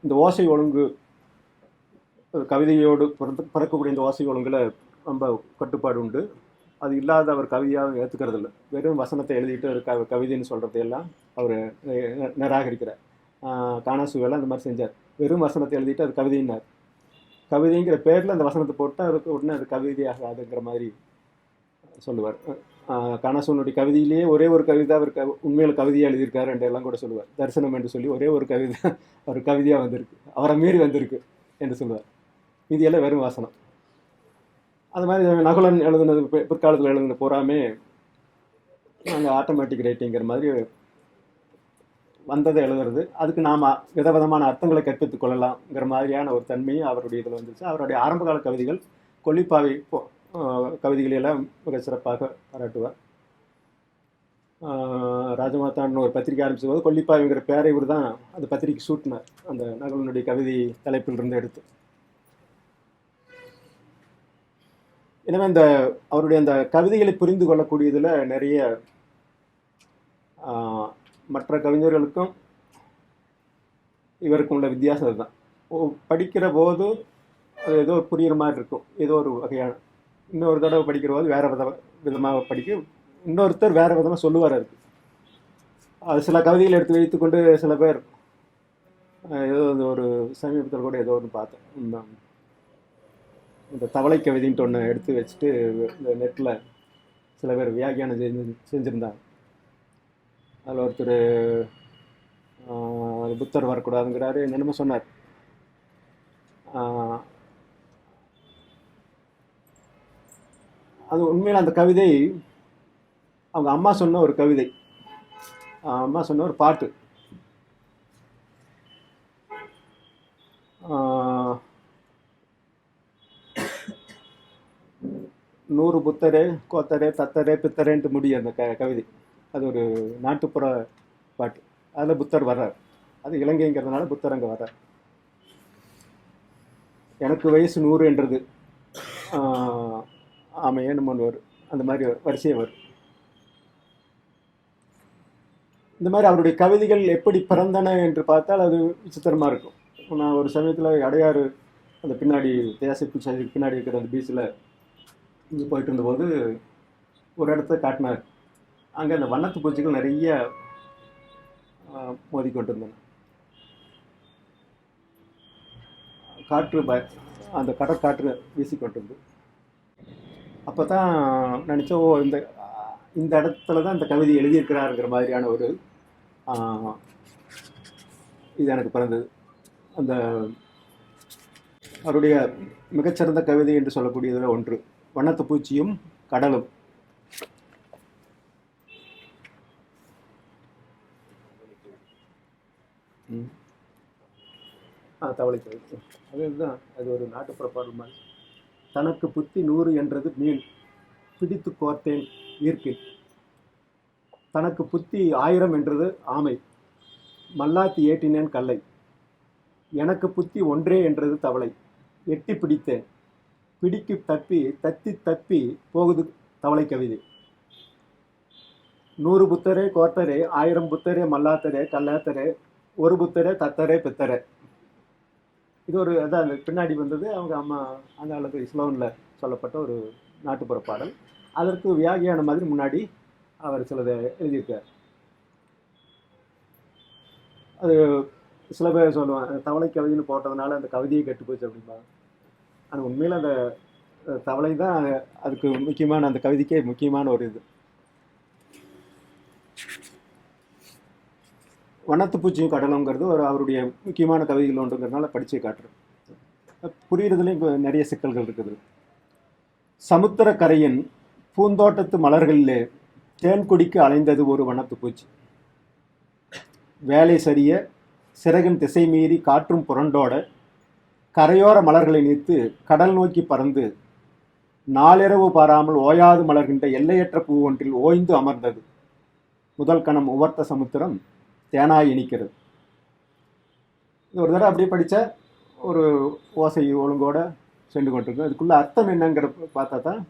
இந்த ஓசை ஒழுங்கு, கவிதையோடு பிறக்கக்கூடிய இந்த ஓசை ஒழுங்குல ரொம்ப கட்டுப்பாடு உண்டு. அது இல்லாத அவர் கவிதையாக ஏற்றுக்கிறது இல்லை. வெறும் வசனத்தை எழுதிட்டு ஒரு கவிதைன்னு சொல்கிறதையெல்லாம் அவர் நிராகரிக்கிறார். காணாசுவேலாம் அந்த மாதிரி செஞ்சார். வெறும் வசனத்தை எழுதிட்டு அது கவிதைன்னார். கவிதைங்கிற பேரில் அந்த வசனத்தை போட்டால் அதுக்கு உடனே அது கவிதையாகாதுங்கிற மாதிரி சொல்லுவார். காணாசுவனுடைய கவிதையிலேயே ஒரே ஒரு கவிதை அவர் உண்மையில் கவிதையாக எழுதியிருக்காரு என்று எல்லாம் கூட சொல்லுவார். தரிசனம் என்று சொல்லி ஒரே ஒரு கவிதை அவர் கவிதையாக வந்திருக்கு, அவரை மீறி வந்திருக்கு என்று சொல்லுவார். மீதியெல்லாம் வெறும் வாசனம். அது மாதிரி நகுலன் எழுதுனது, பிற்காலத்தில் எழுதுன பூராமே நாங்கள் ஆட்டோமேட்டிக் ரைட்டிங்கிற மாதிரி வந்ததை எழுதுறது, அதுக்கு நாம் விதவிதமான அர்த்தங்களை கற்பித்துக் கொள்ளலாம்ங்கிற மாதிரியான ஒரு தன்மையும் அவருடைய இதில் வந்துச்சு. அவருடைய ஆரம்பகால கவிதைகள் கொல்லிப்பாவை கவிதைகளெல்லாம் மிக சிறப்பாக பாராட்டுவார். ராஜமாதான்னு ஒரு பத்திரிகை ஆரம்பிச்ச போது கொல்லிப்பாவிங்கிற பேரை இவர் தான் அந்த பத்திரிகை சூட்டினார், அந்த நகலனுடைய கவிதை தலைப்பிலிருந்து எடுத்து. எனவே இந்த அவருடைய அந்த கவிதைகளை புரிந்து கொள்ளக்கூடியதில் நிறைய மற்ற கவிஞர்களுக்கும் இவருக்கும் உள்ள வித்தியாசம் அதுதான். படிக்கிற போது அது ஏதோ புரிகிற மாதிரி இருக்கும், ஏதோ ஒரு வகையான. இன்னொரு தடவை படிக்கிற போது வேறு விதமாக படிக்க, இன்னொருத்தர் வேறு விதமாக சொல்லுவார். அதுக்கு அது சில கவிதைகள் எடுத்து வைத்துக்கொண்டு சில பேர் ஏதோ ஒரு சமீபத்தில் கூட ஏதோ ஒன்று பார்த்தேன், இந்த தவளை கவிதைன்ட்டு ஒன்று எடுத்து வச்சுட்டு இந்த நெட்டில் சில பேர் வியாக்கியானம் செஞ்சுருந்தாங்க. அதில் ஒருத்தர் புத்தர் வரக்கூடாதுங்கிறாரு, என்னென்னமோ சொன்னார். அது உண்மையில் அந்த கவிதை அவங்க அம்மா சொன்ன ஒரு கவிதை, அம்மா சொன்ன ஒரு பாட்டு. நூறு புத்தரே கோத்தரே தத்தரே பித்தரேன்ட்டு முடியும் அந்த கவிதை. அது ஒரு நாட்டுப்புற பாட்டு. அதில் புத்தர் வர்றார், அது இலங்கைங்கிறதுனால புத்தர் அங்கே வர்றார். எனக்கு வயசு 100 என்றது ஆமாம் ஏனுமோன்னு வரும், அந்த மாதிரி வரிசையை வரும். இந்த மாதிரி அவருடைய கவிதைகள் எப்படி பிறந்தன என்று பார்த்தால் அது விசித்திரமாக இருக்கும். நான் ஒரு சமயத்தில் அடையாறு அந்த பின்னாடி தேசிப்பு சைடுக்கு பின்னாடி இருக்கிற அந்த பீச்சில் இங்கே போயிட்டு இருந்தபோது ஒரு இடத்த காட்டினார். அங்கே அந்த வண்ணத்து பூச்சிகள் நிறைய மோதிக்கொண்டு இருந்தன. காற்று அந்த கடற்காற்று வீசிக்கொண்டிருந்து. அப்போ தான் நினச்சோம், இந்த இடத்துல தான் இந்த கவிதை எழுதியிருக்கிறாருங்கிற மாதிரியான ஒரு இது எனக்கு பிறந்தது. அந்த அவருடைய மிகச்சிறந்த கவிதை என்று சொல்லக்கூடியதில் ஒன்று வண்ணத்து பூச்சியும் கடலும். தவளை கவிதை அதுதான், அது ஒரு நாட்டுப்புற பாடல் மாதிரி. தனக்கு புத்தி 100 என்றது மீன், பிடித்து கோர்த்தேன் ஈர்க்கில். தனக்கு புத்தி 1000 என்றது ஆமை, மல்லாத்தி ஏற்றினேன் கல்லை. எனக்கு புத்தி 1 என்றது தவளை, எட்டி பிடித்தேன். பிடிக்கு தப்பி தத்தி தப்பி போகுது தவளை கவிதை. 100 புத்தரே கோத்தரே, 1000 புத்தரே மல்லாத்தரே கல்லாத்தரே, ஒரு புத்தரே தத்தரே பித்தரே. இது ஒரு அதான் பின்னாடி வந்தது அவங்க அம்மா அந்த காலத்து இஸ்லாமில் சொல்லப்பட்ட ஒரு நாட்டுப்புற பாடல். அதற்கு வியாகியான மாதிரி முன்னாடி அவர் சிலதை எழுதியிருக்கார். அது சில பேர் சொல்லுவாங்க தவளை கவிதைன்னு போட்டதுனால அந்த கவிதையை கெட்டுப்போச்சு அப்படிம்பாங்க. ஆனால் உண்மையில் அந்த தவளை தான் அதுக்கு முக்கியமான, அந்த கவிதைக்கே முக்கியமான ஒரு இது. வண்ணத்து பூச்சியும் கடலுங்கிறது ஒரு அவருடைய முக்கியமான கவிதைகள் ஒன்றுங்கிறதுனால படித்து காட்டுறேன். புரியுறதுலேயும் இப்போ நிறைய சிக்கல்கள் இருக்குது. சமுத்திரக்கரையின் பூந்தோட்டத்து மலர்களிலே தேன்குடிக்கு அலைந்தது ஒரு வண்ணத்து பூச்சி. வேலை சரிய சிறகின் திசை மீறி காற்றும் புரண்டோட கரையோர மலர்களை நீத்து கடல் நோக்கி பறந்து நாளிரவு பாராமல் ஓயாது மலர்கின்ற எல்லையற்ற பூ ஒன்றில் ஓய்ந்து அமர்ந்தது. முதல் கணம் உவர்த்த சமுத்திரம் தேனாய் இனிக்கிறது. இது ஒரு தடவை அப்படியே படித்த ஒரு ஓசை ஒழுங்கோட சென்று கொண்டிருக்கு. அதுக்குள்ள அர்த்தம் என்னங்கிற பார்த்தா தான்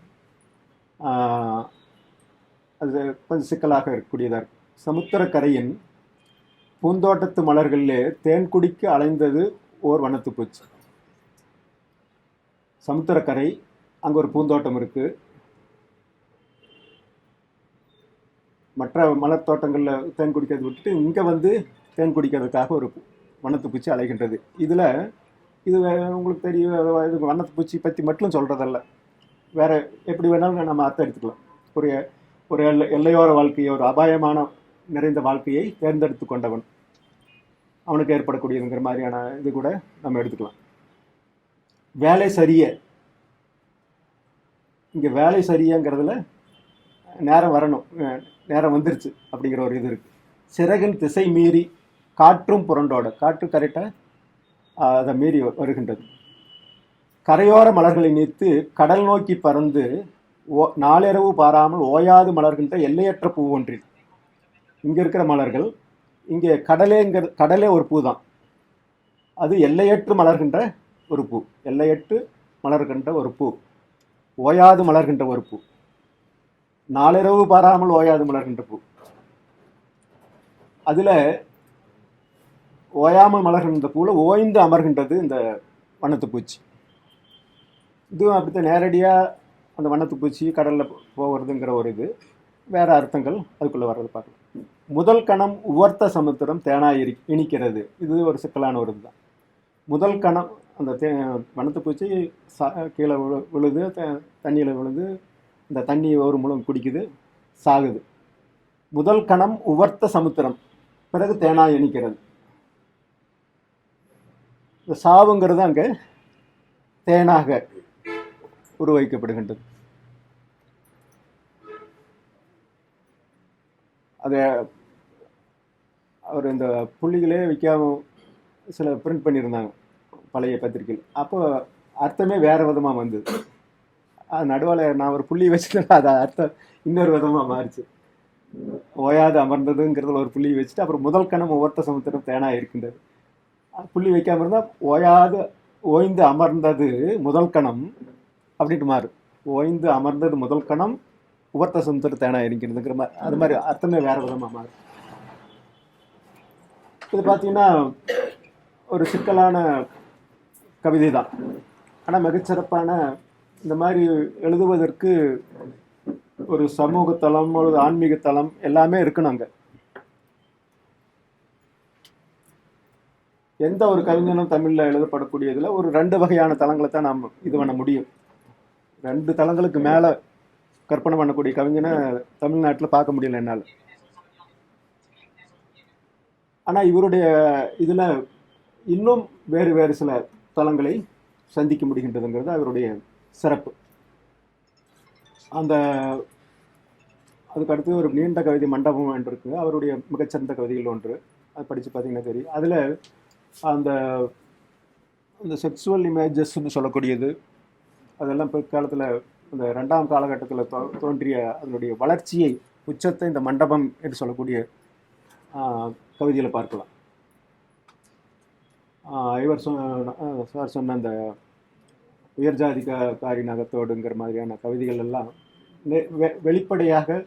அது கொஞ்சம் சிக்கலாக இருக்கக்கூடியதாக இருக்கு. சமுத்திரக்கரையின் பூந்தோட்டத்து மலர்களிலே தேன்குடிக்கு அலைந்தது ஓர் வண்ணத்து பூச்சி. சமுத்திரக்கரை, அங்கே ஒரு பூந்தோட்டம் இருக்கு. மற்ற மலர் தோட்டங்களில் தேன் குடிக்கிறத விட்டுட்டு இங்கே வந்து தேன் குடிக்கிறதுக்காக ஒரு வண்ணத்து பூச்சி அலைகின்றது. இதில் இது உங்களுக்கு தெரியும், இது வண்ணத்து பூச்சி பற்றி மட்டும் சொல்கிறதல்ல, வேறு எப்படி வேணாலும் நம்ம அர்த்தம் எடுத்துக்கலாம். ஒரு எல்லையோர வாழ்க்கையை, ஒரு அபாயமான நிறைந்த வாழ்க்கையை தேர்ந்தெடுத்து கொண்டவன், அவனுக்கு ஏற்படக்கூடியதுங்கிற மாதிரியான இது கூட நம்ம எடுத்துக்கலாம். வேலை சரிய, இங்கே வேலை சரியங்கிறதுல நேரம் வரணும், நேரம் வந்துருச்சு அப்படிங்கிற ஒரு இது இருக்குது. சிறகின் திசை மீறி காற்றும் புரண்டோட, காற்று கரெக்டாக அதை மீறி வருகின்றது. கரையோர மலர்களை நீத்து கடல் நோக்கி பறந்து நாளிரவு பாராமல் ஓயாது மலர்கின்ற எல்லையற்ற பூ ஒன்றில். இங்கே இருக்கிற மலர்கள், இங்கே கடலே ஒரு பூ தான். அது எல்லையற்று மலர்கின்ற ஒரு பூ, எல்லையற்று மலர்கின்ற ஒரு பூ, ஓயாது மலர்கின்ற ஒரு பூ, நாளிரவு பாராமல் ஓயாது மலர்கின்ற பூ. அதில் ஓயாமல் மலர்கின்ற பூவில் ஓய்ந்து அமர்கின்றது இந்த வண்ணத்துப்பூச்சி. இதுவும் அப்படித்தான் நேரடியாக அந்த வண்ணத்துப்பூச்சி கடலில் போகிறதுங்கிற ஒரு இது, வேறு அர்த்தங்கள் அதுக்குள்ளே வர்றது பார்க்கலாம். முதல் கணம் உவர்த்த சமுத்திரம் தேனாய் இனிக்கிறது. இது ஒரு சிக்கலான ஒரு இதுதான். முதல் கணம் அந்த வண்ணத்துப்பூச்சி கீழே விழுது, தண்ணியில் விழுது, இந்த தண்ணி ஒரு முழும் குடிக்குது, சாகுது. முதல் கணம் உவர்த்த சமுத்திரம், பிறகு தேனாய் இனிக்கிறது. இந்த சாவுங்கிறது அங்கே தேனாக உருவாக்கப்படுகின்றது. அதை அவர் இந்த புள்ளிகளே வைக்காம சில பிரிண்ட் பண்ணியிருந்தாங்க பழைய பத்திரிகையில். அப்போ அர்த்தமே வேறு விதமாக வந்தது. நடுவில் நான் ஒரு புள்ளி வச்சுட்டேன், அது அர்த்தம் இன்னொரு விதமாக மாறிச்சு. ஓயாது அமர்ந்ததுங்கிறதுல ஒரு புள்ளி வச்சுட்டு அப்புறம் முதல் கணம் ஒவ்வொருத்த சமுத்திரம் தேனாக இருக்கின்றது. புள்ளி வைக்காமல் இருந்தால் ஓயாது ஓய்ந்து அமர்ந்தது முதல் கணம் அப்படின்ட்டு மாறு. ஓய்ந்து அமர்ந்தது முதல் கணம் உவர்த்த சமுத்திரம் தேனாக இருக்கிறதுங்கிற மாதிரி, அது மாதிரி அர்த்தமே வேறு விதமாக மாறு. இது பார்த்தீங்கன்னா ஒரு சிக்கலான கவிதை தான், ஆனால் மிகச்சிறப்பான. இந்த மாதிரி எழுதுவதற்கு ஒரு சமூக தளம், ஒரு ஆன்மீக தளம் எல்லாமே இருக்கணும். அங்கே எந்த ஒரு கவிஞனும் தமிழில் எழுதப்படக்கூடியதில் ஒரு 2 வகையான தளங்களை தான் நாம் இது பண்ண முடியும். 2 தளங்களுக்கு மேலே கற்பனை பண்ணக்கூடிய கவிஞனை தமிழ்நாட்டில் பார்க்க முடியல என்னால். ஆனால் இவருடைய இதில் இன்னும் வேறு வேறு சில தளங்களை சந்திக்க முடிகின்றதுங்கிறது அவருடைய சிறப்பு. அந்த அதுக்கடுத்து ஒரு நீண்ட கவிதை மண்டபம் என்று இருக்குது, அவருடைய மிகச்சிறந்த கவிதைகள் ஒன்று. அது படித்து பார்த்தீங்கன்னா தெரியும். அதில் அந்த செக்ஸுவல் இமேஜஸ்ன்னு சொல்லக்கூடியது, அதெல்லாம் பிற்காலத்தில் இந்த 2ஆம் காலகட்டத்தில் தோன்றிய அதனுடைய வளர்ச்சியை, உச்சத்தை இந்த மண்டபம் என்று சொல்லக்கூடிய கவிதையில் பார்க்கலாம். இவர் சார் சொன்ன அந்த உயர்ஜாதிகாரி நகத்தோடுங்கிற மாதிரியான கவிதைகள் எல்லாம் வெளிப்படையாக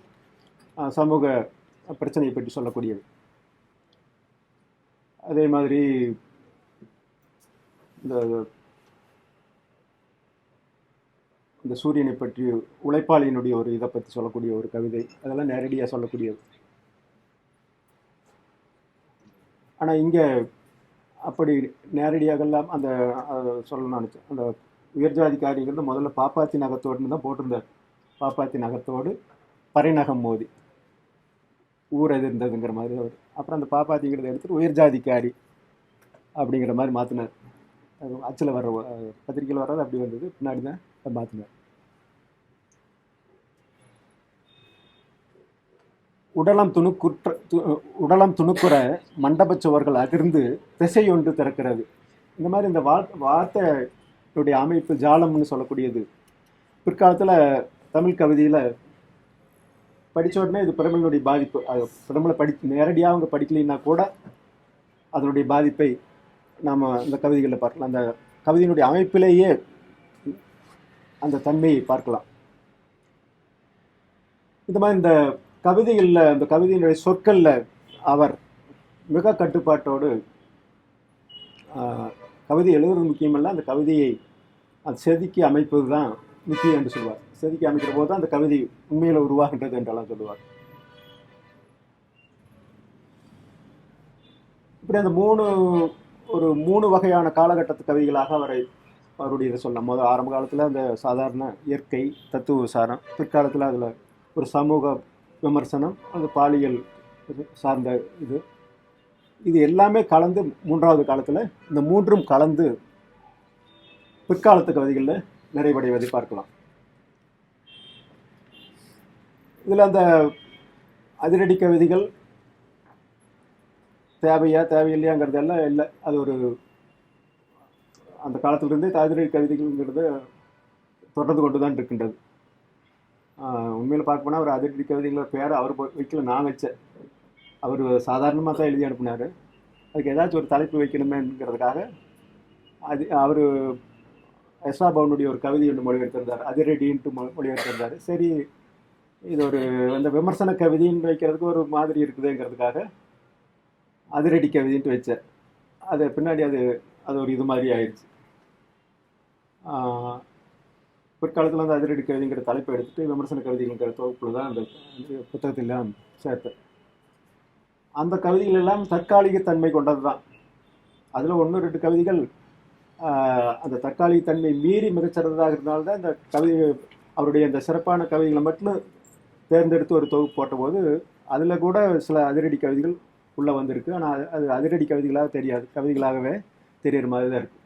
சமூக பிரச்சனையை பற்றி சொல்லக்கூடியது. அதே மாதிரி இந்த சூரியனை பற்றி உழைப்பாளியினுடைய ஒரு இதை பற்றி சொல்லக்கூடிய ஒரு கவிதை, அதெல்லாம் நேரடியாக சொல்லக்கூடியது. ஆனால் இங்கே அப்படி நேரடியாகலாம் அந்த சொல்லணும்னு நினச்சேன். அந்த உயர்ஜாதிகாரிங்கிறது முதல்ல பாப்பாத்தி நகத்தோடுன்னு தான் போட்டிருந்தார். பாப்பாத்தி நகத்தோடு பறைநகம் மோதி ஊர் எதிர்ந்ததுங்கிற மாதிரி அவர். அப்புறம் அந்த பாப்பாத்திங்கிறத எடுத்துட்டு உயர்ஜாதிக்காரி அப்படிங்கிற மாதிரி மாற்றினார். அது அச்சில் வர்ற பத்திரிக்கையில் வர்றது அப்படி வந்தது, பின்னாடி தான் மாற்றினார். உடலம் துணுக்குற மண்டபச் சுவர்கள் அதிர்ந்து திசையொன்று திறக்கிறது. இந்த மாதிரி இந்த வார்த்தையுடைய அமைப்பு ஜாலம்னு சொல்லக்கூடியது பிற்காலத்தில் தமிழ் கவிதையில் படித்த உடனே இது பிரபலனுடைய பாதிப்பு. அது பிரபல நேரடியாக அவங்க படிக்கலைன்னா கூட அதனுடைய பாதிப்பை நாம் இந்த கவிதைகளில் பார்க்கலாம். அந்த கவிதையினுடைய அமைப்பிலேயே அந்த தன்மையை பார்க்கலாம். இந்த மாதிரி இந்த கவிதைகளில், அந்த கவிதையினுடைய சொற்களில் அவர் மிக கட்டுப்பாட்டோடு கவிதை எழுதுறது முக்கியமல்ல, அந்த கவிதையை அது செதுக்கி அமைப்பது தான் முக்கியம் என்று சொல்வார். செதுக்கி அமைக்கிற போது தான் அந்த கவிதை உண்மையில் உருவாகின்றது என்றெல்லாம் சொல்லுவார். இப்படி அந்த ஒரு மூணு வகையான காலகட்டத்து கவிகளாக அவருடைய இதை சொல்லலாம். ஆரம்ப காலத்தில் அந்த சாதாரண இயற்கை தத்துவ விசாரம், பிற்காலத்தில் அதில் ஒரு சமூக விமர்சனம், அது பாலியல் சார்ந்த இது எல்லாமே கலந்து 3வது காலத்தில் இந்த மூன்றும் கலந்து பிற்காலத்து கவிதைகளில் நிறைவடைவதை பார்க்கலாம். இதில் அந்த அதிரடி கவிதைகள், தேவையா தேவையில்லையாங்கிறதெல்லாம் இல்லை. அது ஒரு அந்த காலத்திலிருந்தே அதிரடி கவிதைகள்ங்கிறது தொடர்ந்து கொண்டு தான் இருக்கின்றது. உண்மையில் பார்க்க போனால் அவர் அதிரடி கவிதைகளோட பேரை அவர் வைக்கல, நான் வச்சேன். அவர் சாதாரணமாக தான் எழுதி அனுப்புனார். அதுக்கு ஏதாச்சும் ஒரு தலைப்பு வைக்கணுமேங்கிறதுக்காக அவர் எஸ்ரா பவுனுடைய ஒரு கவிதை ஒன்று மொழிபெயர்த்திருந்தார், அதிரடின்ட்டு மொழிபெயர்த்திருந்தார். சரி, இது ஒரு அந்த விமர்சன கவிதைன்னு வைக்கிறதுக்கு ஒரு மாதிரி இருக்குதுங்கிறதுக்காக அதிரடி கவிதைன்ட்டு வச்சேன். அது பின்னாடி அது ஒரு இது மாதிரி ஆயிடுச்சு. பிற்காலத்தில் அந்த அதிரடி கவிதைங்கிற தலைப்பை எடுத்துட்டு விமர்சன கவிதைங்கிற தொகுப்பில் தான் அந்த புத்தகத்திலாம் சேர்த்தேன். அந்த கவிதைகள் எல்லாம் தற்காலிகத்தன்மை கொண்டது தான். அதில் 1-2 கவிதைகள் அந்த தற்காலிகத்தன்மை மீறி மிகச்சிறந்ததாக இருந்தால்தான் இந்த கவிதை அவருடைய அந்த சிறப்பான கவிதைகளை மட்டும் தேர்ந்தெடுத்து ஒரு தொகுப்பு போட்டபோது அதில் கூட சில அதிரடி கவிதைகள் உள்ளே வந்திருக்கு. ஆனால் அது அதிரடி கவிதைகளாக தெரியாது, கவிதைகளாகவே தெரிகிற மாதிரி தான் இருக்குது.